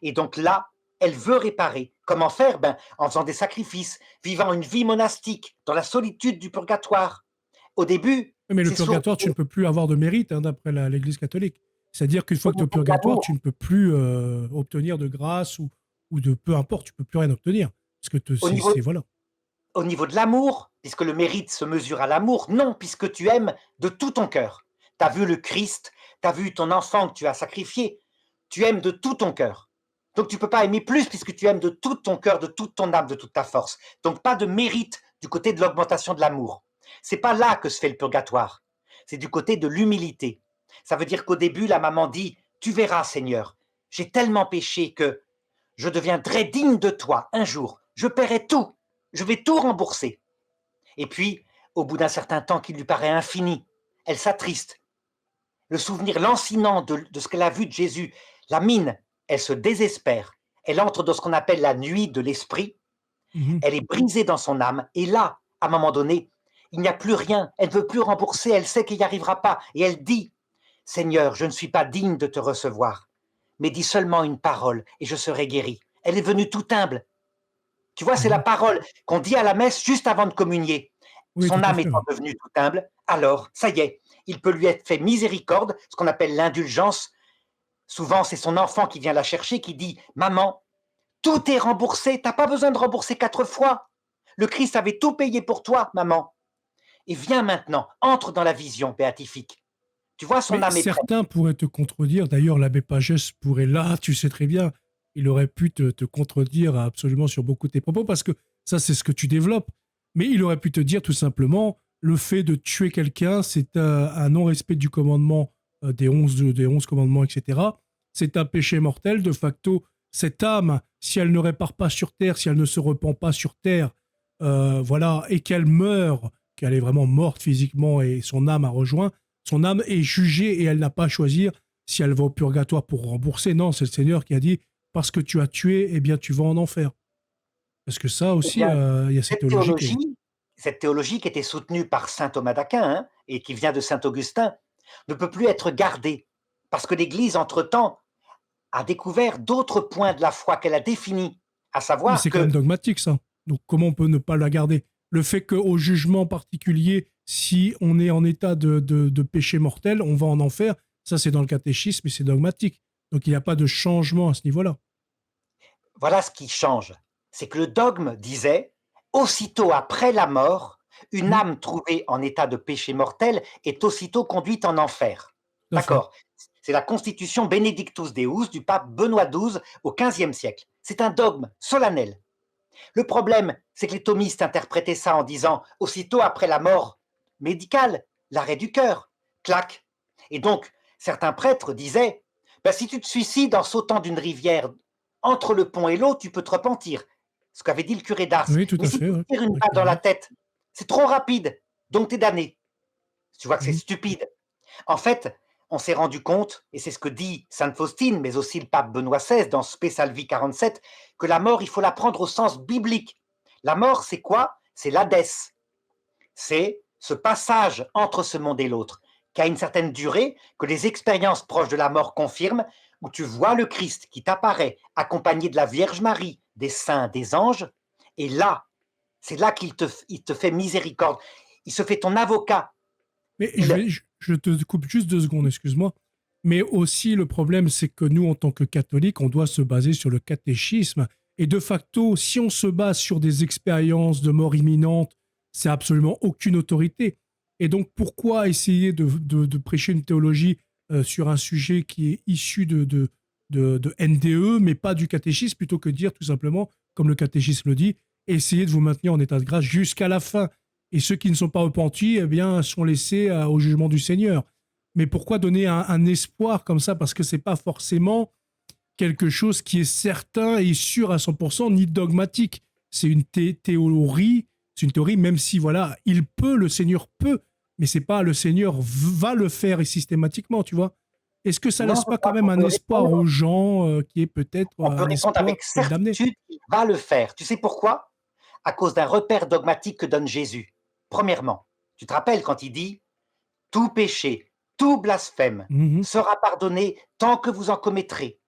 B: Et donc là, elle veut réparer. Comment faire? En faisant des sacrifices, vivant une vie monastique dans la solitude du purgatoire. Au début,
A: Mais le
B: c'est source
A: purgatoire, tu ne peux plus avoir de mérite hein, d'après l'Église catholique. C'est-à-dire qu'une fois
B: au
A: que tu es au
B: niveau de
A: purgatoire, tu
B: l'amour.
A: ne peux plus obtenir de grâce ou de peu importe, tu peux plus rien obtenir. Parce que
B: Au niveau,
A: voilà.
B: au niveau de l'amour, puisque le mérite se mesure à l'amour, non, puisque tu aimes de tout ton cœur. Tu as vu le Christ, tu as vu ton enfant que tu as sacrifié, tu aimes de tout ton cœur. Donc tu ne peux pas aimer plus puisque tu aimes de tout ton cœur, de toute ton âme, de toute ta force. Donc pas de mérite du côté de l'augmentation de l'amour. C'est pas là que se fait le purgatoire. C'est du côté de l'humilité. Ça veut dire qu'au début, la maman dit, tu verras Seigneur, j'ai tellement péché que je deviendrai digne de toi un jour. Je paierai tout. Je vais tout rembourser. Et puis, au bout d'un certain temps qui lui paraît infini, elle s'attriste. Le souvenir lancinant de ce qu'elle a vu de Jésus la mine. Elle se désespère. Elle entre dans ce qu'on appelle la nuit de l'esprit.
A: Mhm.
B: Elle est brisée dans son âme. Et là, à un moment donné, il n'y a plus rien. Elle ne veut plus rembourser. Elle sait qu'il n'y arrivera pas. Et elle dit, Seigneur, je ne suis pas digne de te recevoir, mais dis seulement une parole et je serai guérie. Elle est venue tout humble. Tu vois, c'est la
A: Mhm.
B: parole qu'on dit à la messe juste avant de communier.
A: Oui, tout
B: Son
A: à
B: âme
A: fait.
B: étant
A: Oui.
B: devenue tout humble, alors, ça y est, il peut lui être fait miséricorde, ce qu'on appelle l'indulgence. Souvent, c'est son enfant qui vient la chercher, qui dit, Maman, tout est remboursé, t'as pas besoin de rembourser 4 fois. Le Christ avait tout payé pour toi, maman. Et viens maintenant, entre dans la vision béatifique. Tu vois, son
A: Mais
B: âme est prête.
A: certains pourraient te contredire. D'ailleurs, l'abbé Pagès pourrait là, tu sais très bien, il aurait pu te contredire absolument sur beaucoup de tes propos parce que ça, c'est ce que tu développes. Mais il aurait pu te dire tout simplement, le fait de tuer quelqu'un, c'est un non-respect du commandement des 11 commandements, etc. C'est un péché mortel. De facto, cette âme, si elle ne répare pas sur terre, si elle ne se repent pas sur terre, voilà, et qu'elle meurt, qu'elle est vraiment morte physiquement et son âme a rejoint, son âme est jugée et elle n'a pas à choisir si elle va au purgatoire pour rembourser. Non, c'est le Seigneur qui a dit parce que tu as tué, eh bien tu vas en enfer. Parce que ça
B: Eh
A: aussi,
B: bien,
A: il y a cette
B: cette
A: théologie qui est.
B: théologie, cette théologie qui était soutenue par saint Thomas d'Aquin hein, et qui vient de saint Augustin, ne peut plus être gardée parce que l'Église, entre-temps, a découvert d'autres points de la foi qu'elle a définis, à
A: Mais
B: savoir
A: c'est quand même
B: que,
A: dogmatique ça. Donc comment on peut ne pas la garder? Le fait qu'au jugement particulier, si on est en état de péché mortel, on va en enfer, ça c'est dans le catéchisme et c'est dogmatique. Donc il n'y a pas de changement à ce niveau-là.
B: voilà ce qui change. C'est que le dogme disait, aussitôt après la mort, une
A: Hmm,
B: âme trouvée en état de péché mortel est aussitôt conduite en enfer.
A: tout à fait.
B: D'accord. C'est la constitution Benedictus Deus du pape Benoît XII au XVe siècle. C'est un dogme solennel. Le problème, c'est que les thomistes interprétaient ça en disant aussitôt après la mort médicale, l'arrêt du cœur, clac. Et donc, certains prêtres disaient si tu te suicides en sautant d'une rivière entre le pont et l'eau, tu peux te repentir. Ce qu'avait dit le curé d'Ars.
A: Oui, tout
B: Mais
A: à
B: si
A: fait,
B: tu
A: ouais.
B: te tires une
A: Ouais,
B: balle dans la
A: clairement.
B: tête, c'est trop rapide, donc tu es damné. Tu vois que c'est
A: Mhm.
B: stupide. En fait, on s'est rendu compte, et c'est ce que dit Sainte Faustine, mais aussi le pape Benoît XVI dans Spe Salvi 47, que la mort, il faut la prendre au sens biblique. La mort, c'est quoi? C'est l'Hadès. C'est ce passage entre ce monde et l'autre, qui a une certaine durée, que les expériences proches de la mort confirment, où tu vois le Christ qui t'apparaît, accompagné de la Vierge Marie, des saints, des anges, et là, c'est là il te fait miséricorde. Il se fait ton avocat.
A: Mais
B: Il,
A: je te coupe juste 2 secondes, excuse-moi. Mais aussi, le problème, c'est que nous, en tant que catholiques, on doit se baser sur le catéchisme. Et de facto, si on se base sur des expériences de mort imminente, c'est absolument aucune autorité. Et donc, pourquoi essayer de prêcher une théologie sur un sujet qui est issu de NDE, mais pas du catéchisme, plutôt que dire tout simplement, comme le catéchisme le dit, essayez de vous maintenir en état de grâce jusqu'à la fin. Et ceux qui ne sont pas repentis, eh bien, sont laissés au jugement du Seigneur. Mais pourquoi donner un espoir comme ça? Parce que c'est pas forcément quelque chose qui est certain et sûr à 100%, ni dogmatique. C'est une théorie, c'est une théorie, même si, voilà, il peut, le Seigneur peut, mais c'est pas le Seigneur va le faire et systématiquement, tu vois. Est-ce que ça
B: non,
A: laisse pas quand même un espoir aux gens qui est peut-être
B: on peut
A: un
B: répondre
A: espoir
B: avec
A: pour être damné?
B: certitude qu'il va le faire. Tu sais pourquoi? À cause d'un repère dogmatique que donne Jésus. Premièrement, tu te rappelles quand il dit tout péché, tout blasphème
A: Mhm.
B: sera pardonné tant que vous en commettrez.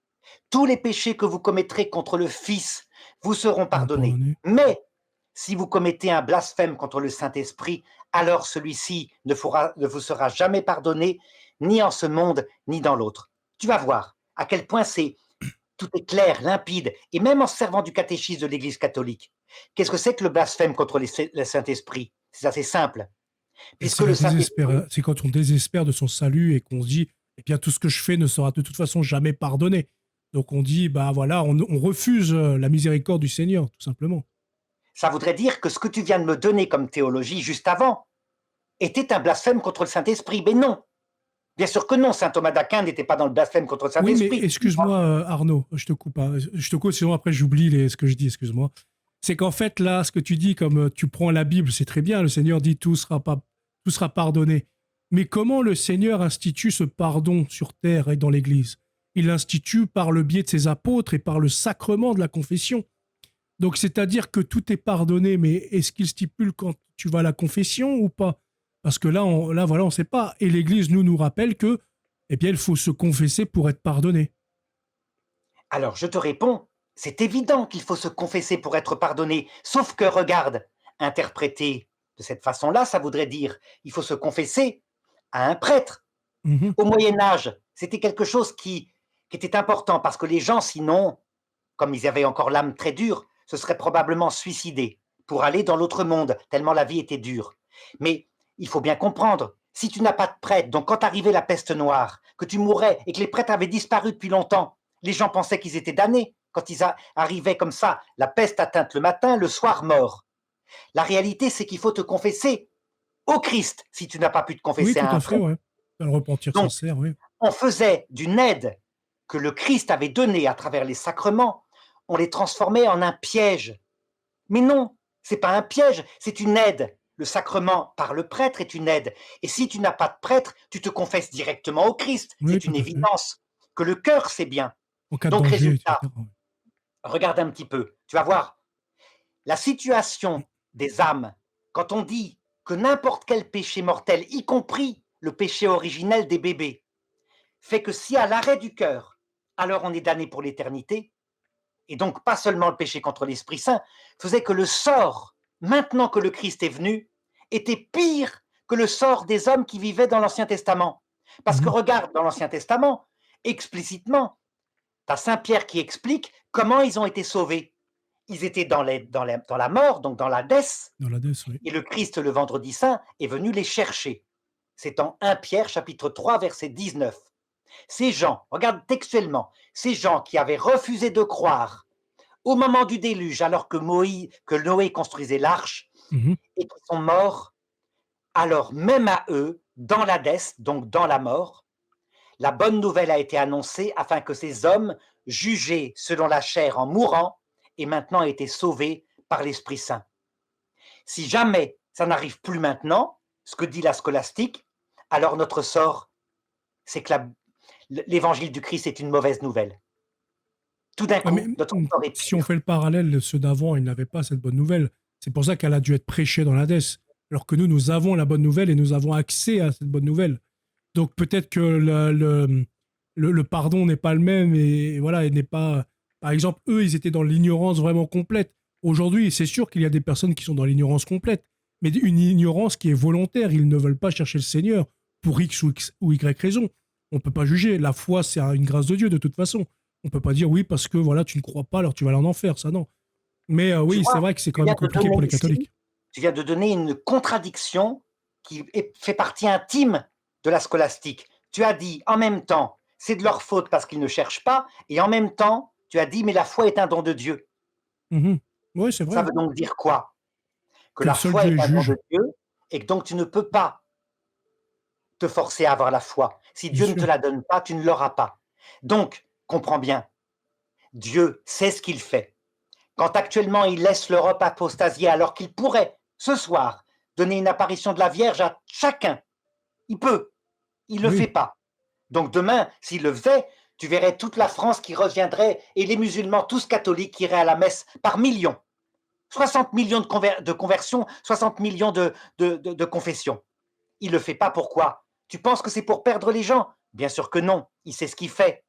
B: Tous les péchés que vous commettrez contre le Fils vous seront
A: Bon,
B: pardonnés.
A: pardonnez.
B: Mais si vous commettez un blasphème contre le Saint-Esprit, alors celui-ci ne vous sera jamais pardonné, ni en ce monde, ni dans l'autre. Tu vas voir à quel point tout est clair, limpide, et même en se servant du catéchisme de l'Église catholique. Qu'est-ce que c'est que le blasphème contre le Saint-Esprit? C'est assez simple.
A: Et
B: Puisque le Saint-Esprit,
A: c'est quand on désespère de son salut et qu'on se dit, eh bien, tout ce que je fais ne sera de toute façon jamais pardonné. Donc on dit, bah voilà, on refuse la miséricorde du Seigneur, tout simplement.
B: ça voudrait dire que ce que tu viens de me donner comme théologie juste avant était un blasphème contre le Saint-Esprit. Mais non, bien sûr que non, saint Thomas d'Aquin n'était pas dans le blasphème contre le
A: Oui, mais
B: Saint-Esprit.
A: excuse-moi, Arnaud, je te coupe, hein. Je te coupe, sinon après j'oublie ce que je dis, excuse-moi. C'est qu'en fait, là, ce que tu dis, comme tu prends la Bible, c'est très bien, le Seigneur dit tout sera pardonné. Mais comment le Seigneur institue ce pardon sur terre et dans l'Église? Il l'institue par le biais de ses apôtres et par le sacrement de la confession. Donc, c'est-à-dire que tout est pardonné, mais est-ce qu'il stipule quand tu vas à la confession ou pas? Parce que là, voilà, on ne sait pas. Et l'Église nous rappelle que, eh bien, il faut se confesser pour être pardonné.
B: Alors je te réponds, c'est évident qu'il faut se confesser pour être pardonné. Sauf que, regarde, interpréter de cette façon-là, ça voudrait dire il faut se confesser à un prêtre.
A: Mhm.
B: Au Moyen Âge, c'était quelque chose qui était important parce que les gens, sinon, comme ils avaient encore l'âme très dure, se seraient probablement suicidés pour aller dans l'autre monde, tellement la vie était dure. Mais il faut bien comprendre, si tu n'as pas de prêtre, donc quand arrivait la peste noire, que tu mourais et que les prêtres avaient disparu depuis longtemps, les gens pensaient qu'ils étaient damnés. Quand ils arrivaient comme ça, la peste atteinte le matin, le soir mort. La réalité, c'est qu'il faut te confesser au Christ si tu n'as pas pu te
A: Oui,
B: confesser
A: tout
B: à
A: à
B: un
A: fait,
B: prêtre.
A: ouais. Un repentir
B: Donc,
A: sincère, oui.
B: on faisait d'une aide que le Christ avait donnée à travers les sacrements, on les transformait en un piège. Mais non, c'est pas un piège, c'est une aide. Le sacrement par le prêtre est une aide. Et si tu n'as pas de prêtre, tu te confesses directement au Christ.
A: Oui,
B: C'est
A: tout
B: une
A: à fait.
B: évidence. Que le cœur, c'est bien.
A: En cas de
B: Donc,
A: danger,
B: résultat,
A: etc.
B: regarde un petit peu. Tu vas voir, la situation des âmes, quand on dit que n'importe quel péché mortel, y compris le péché originel des bébés, fait que si à l'arrêt du cœur, alors on est damné pour l'éternité, et donc pas seulement le péché contre l'Esprit Saint, faisait que le sort, maintenant que le Christ est venu, était pire que le sort des hommes qui vivaient dans l'Ancien Testament. Parce que
A: Mhm.
B: regarde dans l'Ancien Testament, explicitement, tu as Saint Pierre qui explique comment ils ont été sauvés. Ils étaient dans la mort, donc dans l'Hadès,
A: Dans l'Hadès, oui.
B: et le Christ, le vendredi saint, est venu les chercher. C'est en 1 Pierre chapitre 3, verset 19. Ces gens, regarde textuellement, ces gens qui avaient refusé de croire au moment du déluge, alors que Noé construisait l'arche,
A: Mhm.
B: et qui sont morts, alors même à eux, dans l'Hadès, donc dans la mort, la bonne nouvelle a été annoncée afin que ces hommes jugé selon la chair en mourant et maintenant a été sauvé par l'Esprit Saint. Si jamais ça n'arrive plus maintenant, ce que dit la scolastique, alors notre sort, c'est que l'évangile du Christ est une mauvaise nouvelle. Tout d'un
A: Ouais, mais
B: coup, notre sort est
A: si on
B: pire.
A: fait le parallèle, ceux d'avant, ils n'avaient pas cette bonne nouvelle. C'est pour ça qu'elle a dû être prêchée dans l'Hadès. Alors que nous, nous avons la bonne nouvelle et nous avons accès à cette bonne nouvelle. Donc peut-être que le pardon n'est pas le même et voilà, il n'est pas. Par exemple, eux, ils étaient dans l'ignorance vraiment complète. Aujourd'hui, c'est sûr qu'il y a des personnes qui sont dans l'ignorance complète, mais une ignorance qui est volontaire. Ils ne veulent pas chercher le Seigneur pour X ou Y raison. On ne peut pas juger. La foi, c'est une grâce de Dieu de toute façon. On peut pas dire oui parce que voilà, tu ne crois pas, alors tu vas aller en enfer. Ça, non. Mais
B: Tu
A: oui, c'est
B: vois,
A: vrai que c'est
B: tu
A: quand même
B: viens de
A: compliqué
B: donner
A: pour les
B: ici,
A: catholiques.
B: tu viens de donner une contradiction qui fait partie intime de la scolastique. Tu as dit en même temps, c'est de leur faute parce qu'ils ne cherchent pas, et en même temps, tu as dit, mais la foi est un don de Dieu.
A: Mhm. Oui, c'est
B: Ça
A: vrai.
B: veut donc dire quoi? Que
A: Que
B: la
A: seul
B: foi
A: Dieu
B: est
A: est
B: un don
A: juge,
B: de Dieu et que donc tu ne peux pas te forcer à avoir la foi. Si
A: bien
B: Dieu ne te
A: sûr.
B: la donne pas, tu ne l'auras pas. Donc, comprends bien, Dieu sait ce qu'il fait. Quand actuellement il laisse l'Europe apostasier alors qu'il pourrait, ce soir, donner une apparition de la Vierge à chacun, il peut, il ne le fait
A: Oui.
B: pas. Donc demain, s'il le faisait, tu verrais toute la France qui reviendrait et les musulmans, tous catholiques, qui iraient à la messe par millions. 60 millions de conversions, 60 millions de confessions. Il ne le fait pas, pourquoi? Tu penses que c'est pour perdre les gens? Bien sûr que non, il sait ce qu'il fait.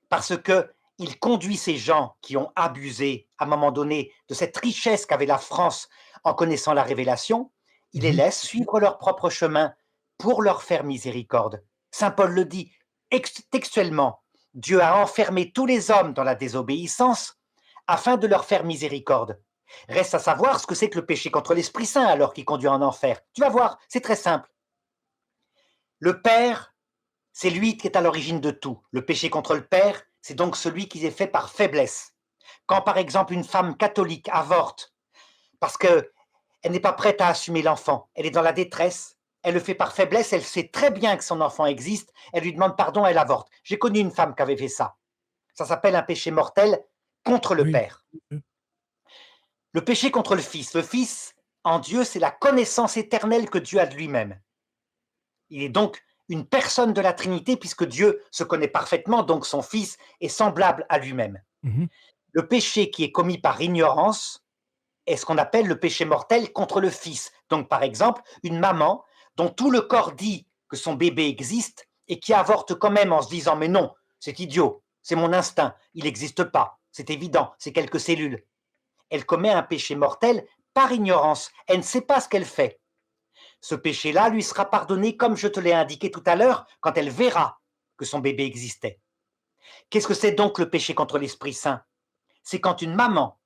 B: Parce que il conduit ces gens qui ont abusé à un moment donné de cette richesse qu'avait la France en connaissant la révélation, il les
A: Mhm.
B: laisse suivre leur propre chemin pour leur faire miséricorde. Saint Paul le dit textuellement, Dieu a enfermé tous les hommes dans la désobéissance afin de leur faire miséricorde. Reste à savoir ce que c'est que le péché contre l'Esprit Saint alors qui conduit en enfer. Tu vas voir, c'est très simple. Le Père, c'est lui qui est à l'origine de tout. Le péché contre le Père, c'est donc celui qui est fait par faiblesse. Quand par exemple une femme catholique avorte parce qu'elle n'est pas prête à assumer l'enfant, elle est dans la détresse, elle le fait par faiblesse, elle sait très bien que son enfant existe, elle lui demande pardon, elle avorte. J'ai connu une femme qui avait fait ça. Ça s'appelle un péché mortel contre le
A: Oui.
B: Père. Le péché contre le Fils en Dieu, c'est la connaissance éternelle que Dieu a de lui-même. Il est donc une personne de la Trinité puisque Dieu se connaît parfaitement, donc son Fils est semblable à lui-même.
A: Mhm.
B: Le péché qui est commis par ignorance est ce qu'on appelle le péché mortel contre le Fils. Donc par exemple, une maman dont tout le corps dit que son bébé existe et qui avorte quand même en se disant mais non, c'est idiot, c'est mon instinct, il n'existe pas, c'est évident, c'est quelques cellules. Elle commet un péché mortel par ignorance, elle ne sait pas ce qu'elle fait. Ce péché-là lui sera pardonné comme je te l'ai indiqué tout à l'heure, quand elle verra que son bébé existait. Qu'est-ce que c'est donc le péché contre l'Esprit Saint? C'est quand une maman,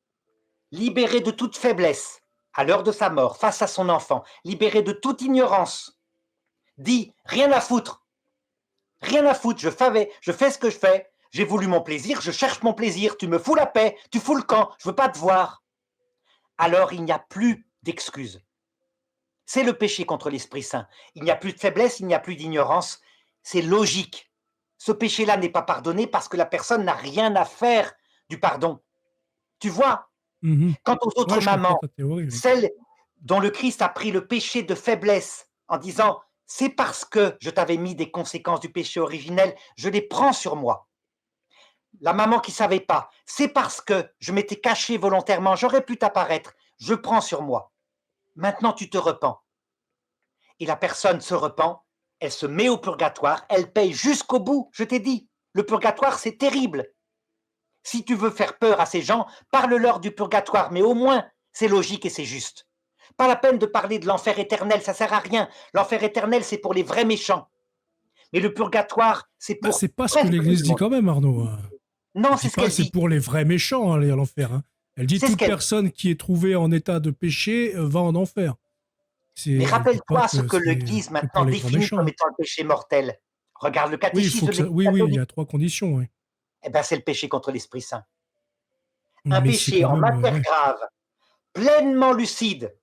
B: libérée de toute faiblesse, à l'heure de sa mort, face à son enfant, libérée de toute ignorance, dit rien à foutre, je fais ce que je fais, j'ai voulu mon plaisir, je cherche mon plaisir, tu me fous la paix, tu fous le camp, je veux pas te voir. Alors il n'y a plus d'excuses. C'est le péché contre l'Esprit Saint. Il n'y a plus de faiblesse, il n'y a plus d'ignorance. C'est logique. Ce péché-là n'est pas pardonné parce que la personne n'a rien à faire du pardon. Tu vois,
A: Mhm.
B: quant aux
A: Ouais,
B: autres
A: je comprends
B: mamans,
A: ta théorie. Oui.
B: celles dont le Christ a pris le péché de faiblesse en disant c'est parce que je t'avais mis des conséquences du péché originel, je les prends sur moi. La maman qui savait pas, c'est parce que je m'étais caché volontairement, j'aurais pu t'apparaître, je prends sur moi. Maintenant tu te repens. Et la personne se repent, elle se met au purgatoire, elle paye jusqu'au bout, je t'ai dit. Le purgatoire, c'est terrible. Si tu veux faire peur à ces gens, parle-leur du purgatoire, mais au moins, c'est logique et c'est juste. Pas la peine de parler de l'enfer éternel, ça sert à rien. L'enfer éternel, c'est pour les vrais méchants. Mais le purgatoire, c'est
A: Bah,
B: pour
A: c'est pas ce que
B: presque tout
A: l'Église
B: le
A: dit
B: monde.
A: quand même, Arnaud.
B: Non,
A: Elle
B: c'est
A: dit
B: ce
A: pas
B: qu'elle
A: c'est
B: dit.
A: pour les vrais méchants aller à l'enfer. Hein. Elle dit
B: C'est ce
A: toute
B: qu'elle
A: personne qui est trouvée en état de péché va en enfer.
B: Mais
A: Elle dit pas
B: rappelle-toi ce
A: que
B: que
A: c'est
B: l'Église
A: que pour
B: maintenant
A: les grands
B: définit
A: méchants.
B: comme
A: Hein.
B: étant le péché mortel. Regarde le
A: Oui, il faut
B: catéchisme
A: que
B: de
A: ça.
B: l'Église
A: Oui, oui, il y
B: catholique.
A: a trois conditions. Oui.
B: Eh bien, c'est le péché contre l'Esprit Saint. Un
A: Mais c'est
B: péché
A: quand
B: en
A: même.
B: matière
A: Ouais.
B: grave, pleinement lucide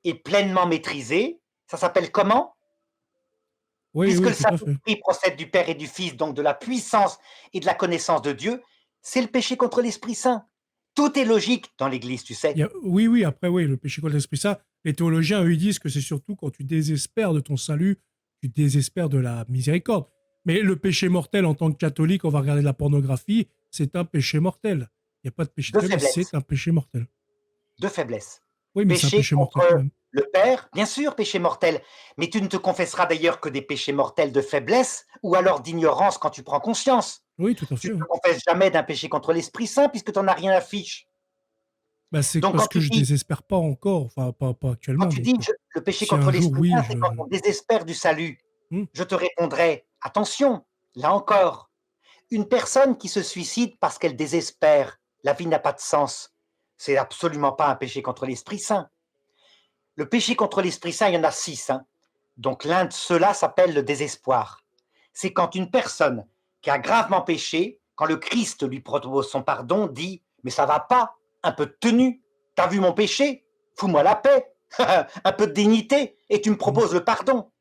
B: et pleinement maîtrisé, ça s'appelle comment?
A: Oui,
B: Puisque
A: oui,
B: le
A: tout à fait.
B: Saint-Esprit procède du Père et du Fils, donc de la puissance et de la connaissance de Dieu, C'est le péché contre l'Esprit Saint. Tout est logique dans l'Église, tu sais.
A: Oui, oui, après, oui, le péché contre l'Esprit Saint, les théologiens, eux, ils disent que c'est surtout quand tu désespères de ton salut, tu désespères de la miséricorde. Mais le péché mortel, en tant que catholique, on va regarder de la pornographie, c'est un péché mortel. Il n'y a pas de péché de
B: De
A: faiblesse,
B: faiblesse.
A: c'est un péché mortel.
B: De faiblesse.
A: Oui, mais c'est un
B: Péché
A: péché mortel quand
B: contre
A: même.
B: le Père, bien sûr, péché mortel. Mais tu ne te confesseras d'ailleurs que des péchés mortels de faiblesse ou alors d'ignorance quand tu prends conscience.
A: Oui, tout à
B: Tu
A: fait.
B: ne te
A: Oui.
B: confesses jamais d'un péché contre l'Esprit Saint puisque tu n'en as rien à fiche.
A: Bah, c'est
B: Donc
A: parce
B: quand
A: que
B: tu
A: je
B: dis,
A: désespère pas encore, enfin, pas
B: quand
A: actuellement.
B: tu
A: Donc,
B: dis le péché
A: si
B: contre
A: un jour,
B: l'Esprit
A: oui,
B: Saint, c'est quand on désespère du salut.
A: Hmm.
B: Je te répondrai, attention, là encore, une personne qui se suicide parce qu'elle désespère, la vie n'a pas de sens. C'est absolument pas un péché contre l'Esprit Saint. Le péché contre l'Esprit Saint, il y en a 6. Hein. Donc l'un de ceux-là s'appelle le désespoir. C'est quand une personne qui a gravement péché, quand le Christ lui propose son pardon, dit « Mais ça va pas, un peu de tenue, t'as vu mon péché? Fous-moi la paix, un peu de dignité, et tu me
A: Hmm.
B: proposes le pardon. »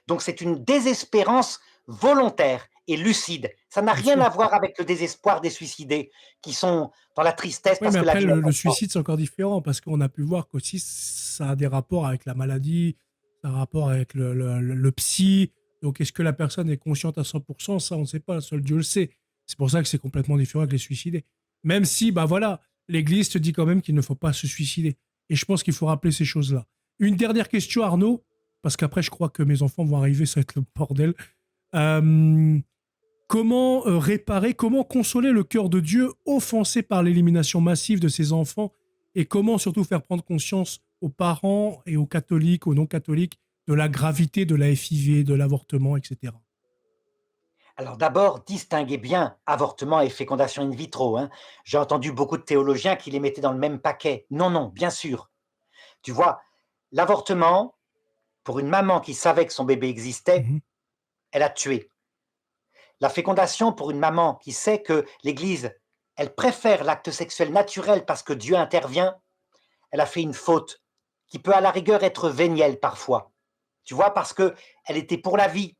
B: Donc c'est une désespérance volontaire et lucide. Ça n'a
A: Bien
B: rien
A: sûr.
B: à voir avec le désespoir des suicidés qui sont dans la tristesse
A: Oui,
B: parce
A: mais
B: que la
A: après,
B: vie n'a pas
A: le
B: de sens.
A: suicide, c'est encore différent parce qu'on a pu voir qu'aussi, ça a des rapports avec la maladie, ça a un rapport avec le psy. Donc, est-ce que la personne est consciente à 100%? Ça, on ne sait pas. Seul Dieu le sait. C'est pour ça que c'est complètement différent avec les suicidés. Même si, bah voilà, l'Église te dit quand même qu'il ne faut pas se suicider. Et je pense qu'il faut rappeler ces choses-là. Une dernière question, Arnaud, parce qu'après, je crois que mes enfants vont arriver, ça va être le bordel. Euh, Comment réparer, comment consoler le cœur de Dieu offensé par l'élimination massive de ses enfants et comment surtout faire prendre conscience aux parents et aux catholiques, aux non-catholiques, de la gravité de la FIV, de l'avortement, etc.
B: Alors d'abord, distinguez bien avortement et fécondation in vitro. Hein. J'ai entendu beaucoup de théologiens qui les mettaient dans le même paquet. Non, non, bien sûr. Tu vois, l'avortement, pour une maman qui savait que son bébé existait,
A: Mhm.
B: elle a tué. La fécondation, pour une maman qui sait que l'Église, elle préfère l'acte sexuel naturel parce que Dieu intervient, elle a fait une faute qui peut à la rigueur être vénielle parfois. Tu vois, parce que elle était pour la vie.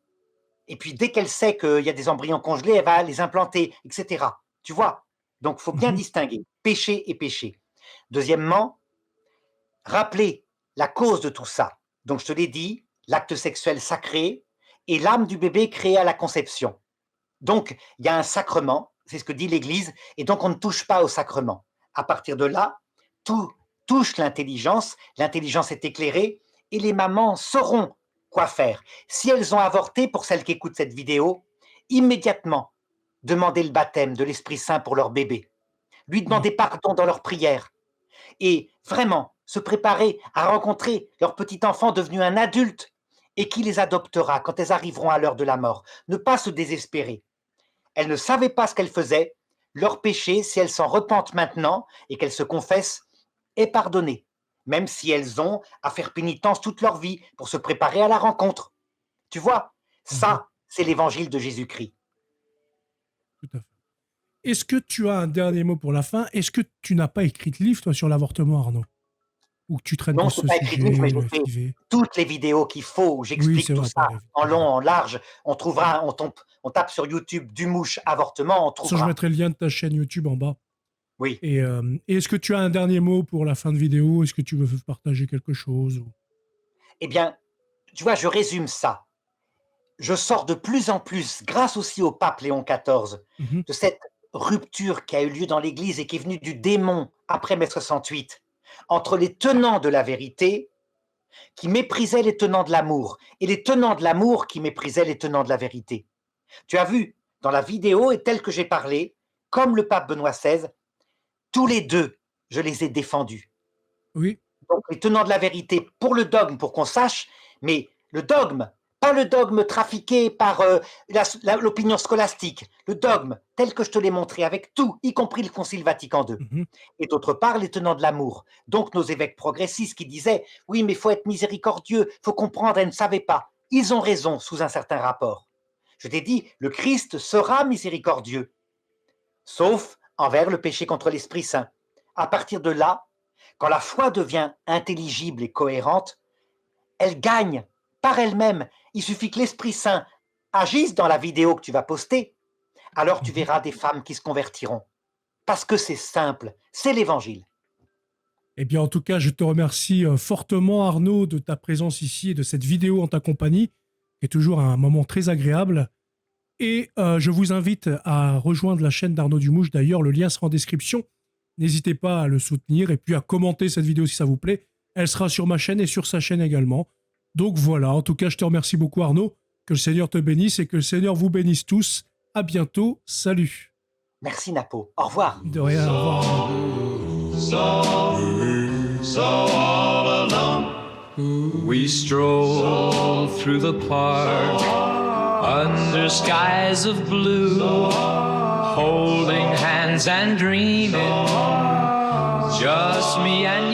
B: Et puis dès qu'elle sait qu'il y a des embryons congelés, elle va les implanter, etc. Tu vois? Donc il faut bien
A: Mhm.
B: distinguer péché et péché. Deuxièmement, rappeler la cause de tout ça. Donc je te l'ai dit, l'acte sexuel sacré et l'âme du bébé créée à la conception. Donc il y a un sacrement, c'est ce que dit l'Église, et donc on ne touche pas au sacrement. À partir de là, tout touche l'intelligence est éclairée, et les mamans sauront quoi faire. Si elles ont avorté, pour celles qui écoutent cette vidéo, immédiatement demander le baptême de l'Esprit Saint pour leur bébé, lui
A: Mhm.
B: demander pardon dans leurs prières, et vraiment se préparer à rencontrer leur petit enfant devenu un adulte et qui les adoptera quand elles arriveront à l'heure de la mort. Ne pas se désespérer. Elles ne savaient pas ce qu'elles faisaient. Leur péché, si elles s'en repentent maintenant et qu'elles se confessent, est pardonné, même si elles ont à faire pénitence toute leur vie pour se préparer à la rencontre. Tu vois,
A: Mhm.
B: ça, c'est l'évangile de Jésus-Christ.
A: Tout à fait. Est-ce que tu as un dernier mot pour la fin? Est-ce que tu n'as pas écrit de livre, toi, sur l'avortement, Arnaud? Ou que tu traites de
B: Non, je
A: ce
B: n'ai pas écrit de livre, mais
A: sujet,
B: j'ai
A: le
B: fait
A: FIV?
B: toutes les vidéos qu'il faut où
A: Oui, c'est
B: j'explique tout
A: vrai,
B: ça
A: pas les
B: en long,
A: évidemment.
B: en large. On trouvera, on tape sur YouTube Dumouche avortement, on
A: De toute façon, je
B: trouvera.
A: mettrai le lien de ta chaîne YouTube en bas.
B: Oui.
A: Et est-ce que tu as un dernier mot pour la fin de vidéo? Est-ce que tu veux partager quelque chose?
B: Eh bien, tu vois, je résume ça. Je sors de plus en plus, grâce aussi au pape Léon XIV,
A: Mhm.
B: de cette rupture qui a eu lieu dans l'Église et qui est venue du démon après mai 68, entre les tenants de la vérité qui méprisaient les tenants de l'amour et les tenants de l'amour qui méprisaient les tenants de la vérité. Tu as vu, dans la vidéo et tel que j'ai parlé, comme le pape Benoît XVI, tous les deux, je les ai défendus.
A: Oui.
B: Donc les tenants de la vérité pour le dogme, pour qu'on sache, mais le dogme, pas le dogme trafiqué par l'opinion scolastique, le dogme tel que je te l'ai montré avec tout, y compris le Concile Vatican II.
A: Mhm.
B: Et d'autre part, les tenants de l'amour, donc nos évêques progressistes qui disaient « Oui, mais il faut être miséricordieux, il faut comprendre, elles ne savaient pas ». Ils ont raison sous un certain rapport. Je t'ai dit, le Christ sera miséricordieux, sauf envers le péché contre l'Esprit Saint. À partir de là, quand la foi devient intelligible et cohérente, elle gagne par elle-même. Il suffit que l'Esprit Saint agisse dans la vidéo que tu vas poster, alors tu
A: Mhm.
B: verras des femmes qui se convertiront. parce que c'est simple, c'est l'Évangile.
A: Eh bien, en tout cas, je te remercie fortement, Arnaud, de ta présence ici et de cette vidéo en ta compagnie, qui est toujours un moment très agréable. Et je vous invite à rejoindre la chaîne d'Arnaud Dumouche. D'ailleurs, le lien sera en description. N'hésitez pas à le soutenir et puis à commenter cette vidéo si ça vous plaît. Elle sera sur ma chaîne et sur sa chaîne également. Donc voilà, en tout cas, je te remercie beaucoup, Arnaud. Que le Seigneur te bénisse et que le Seigneur vous bénisse tous. À bientôt. Salut.
B: Merci Napo. Au revoir.
A: De rien, au revoir.
C: So all alone we stroll through the park under skies of blue, holding hands and dreaming, just me and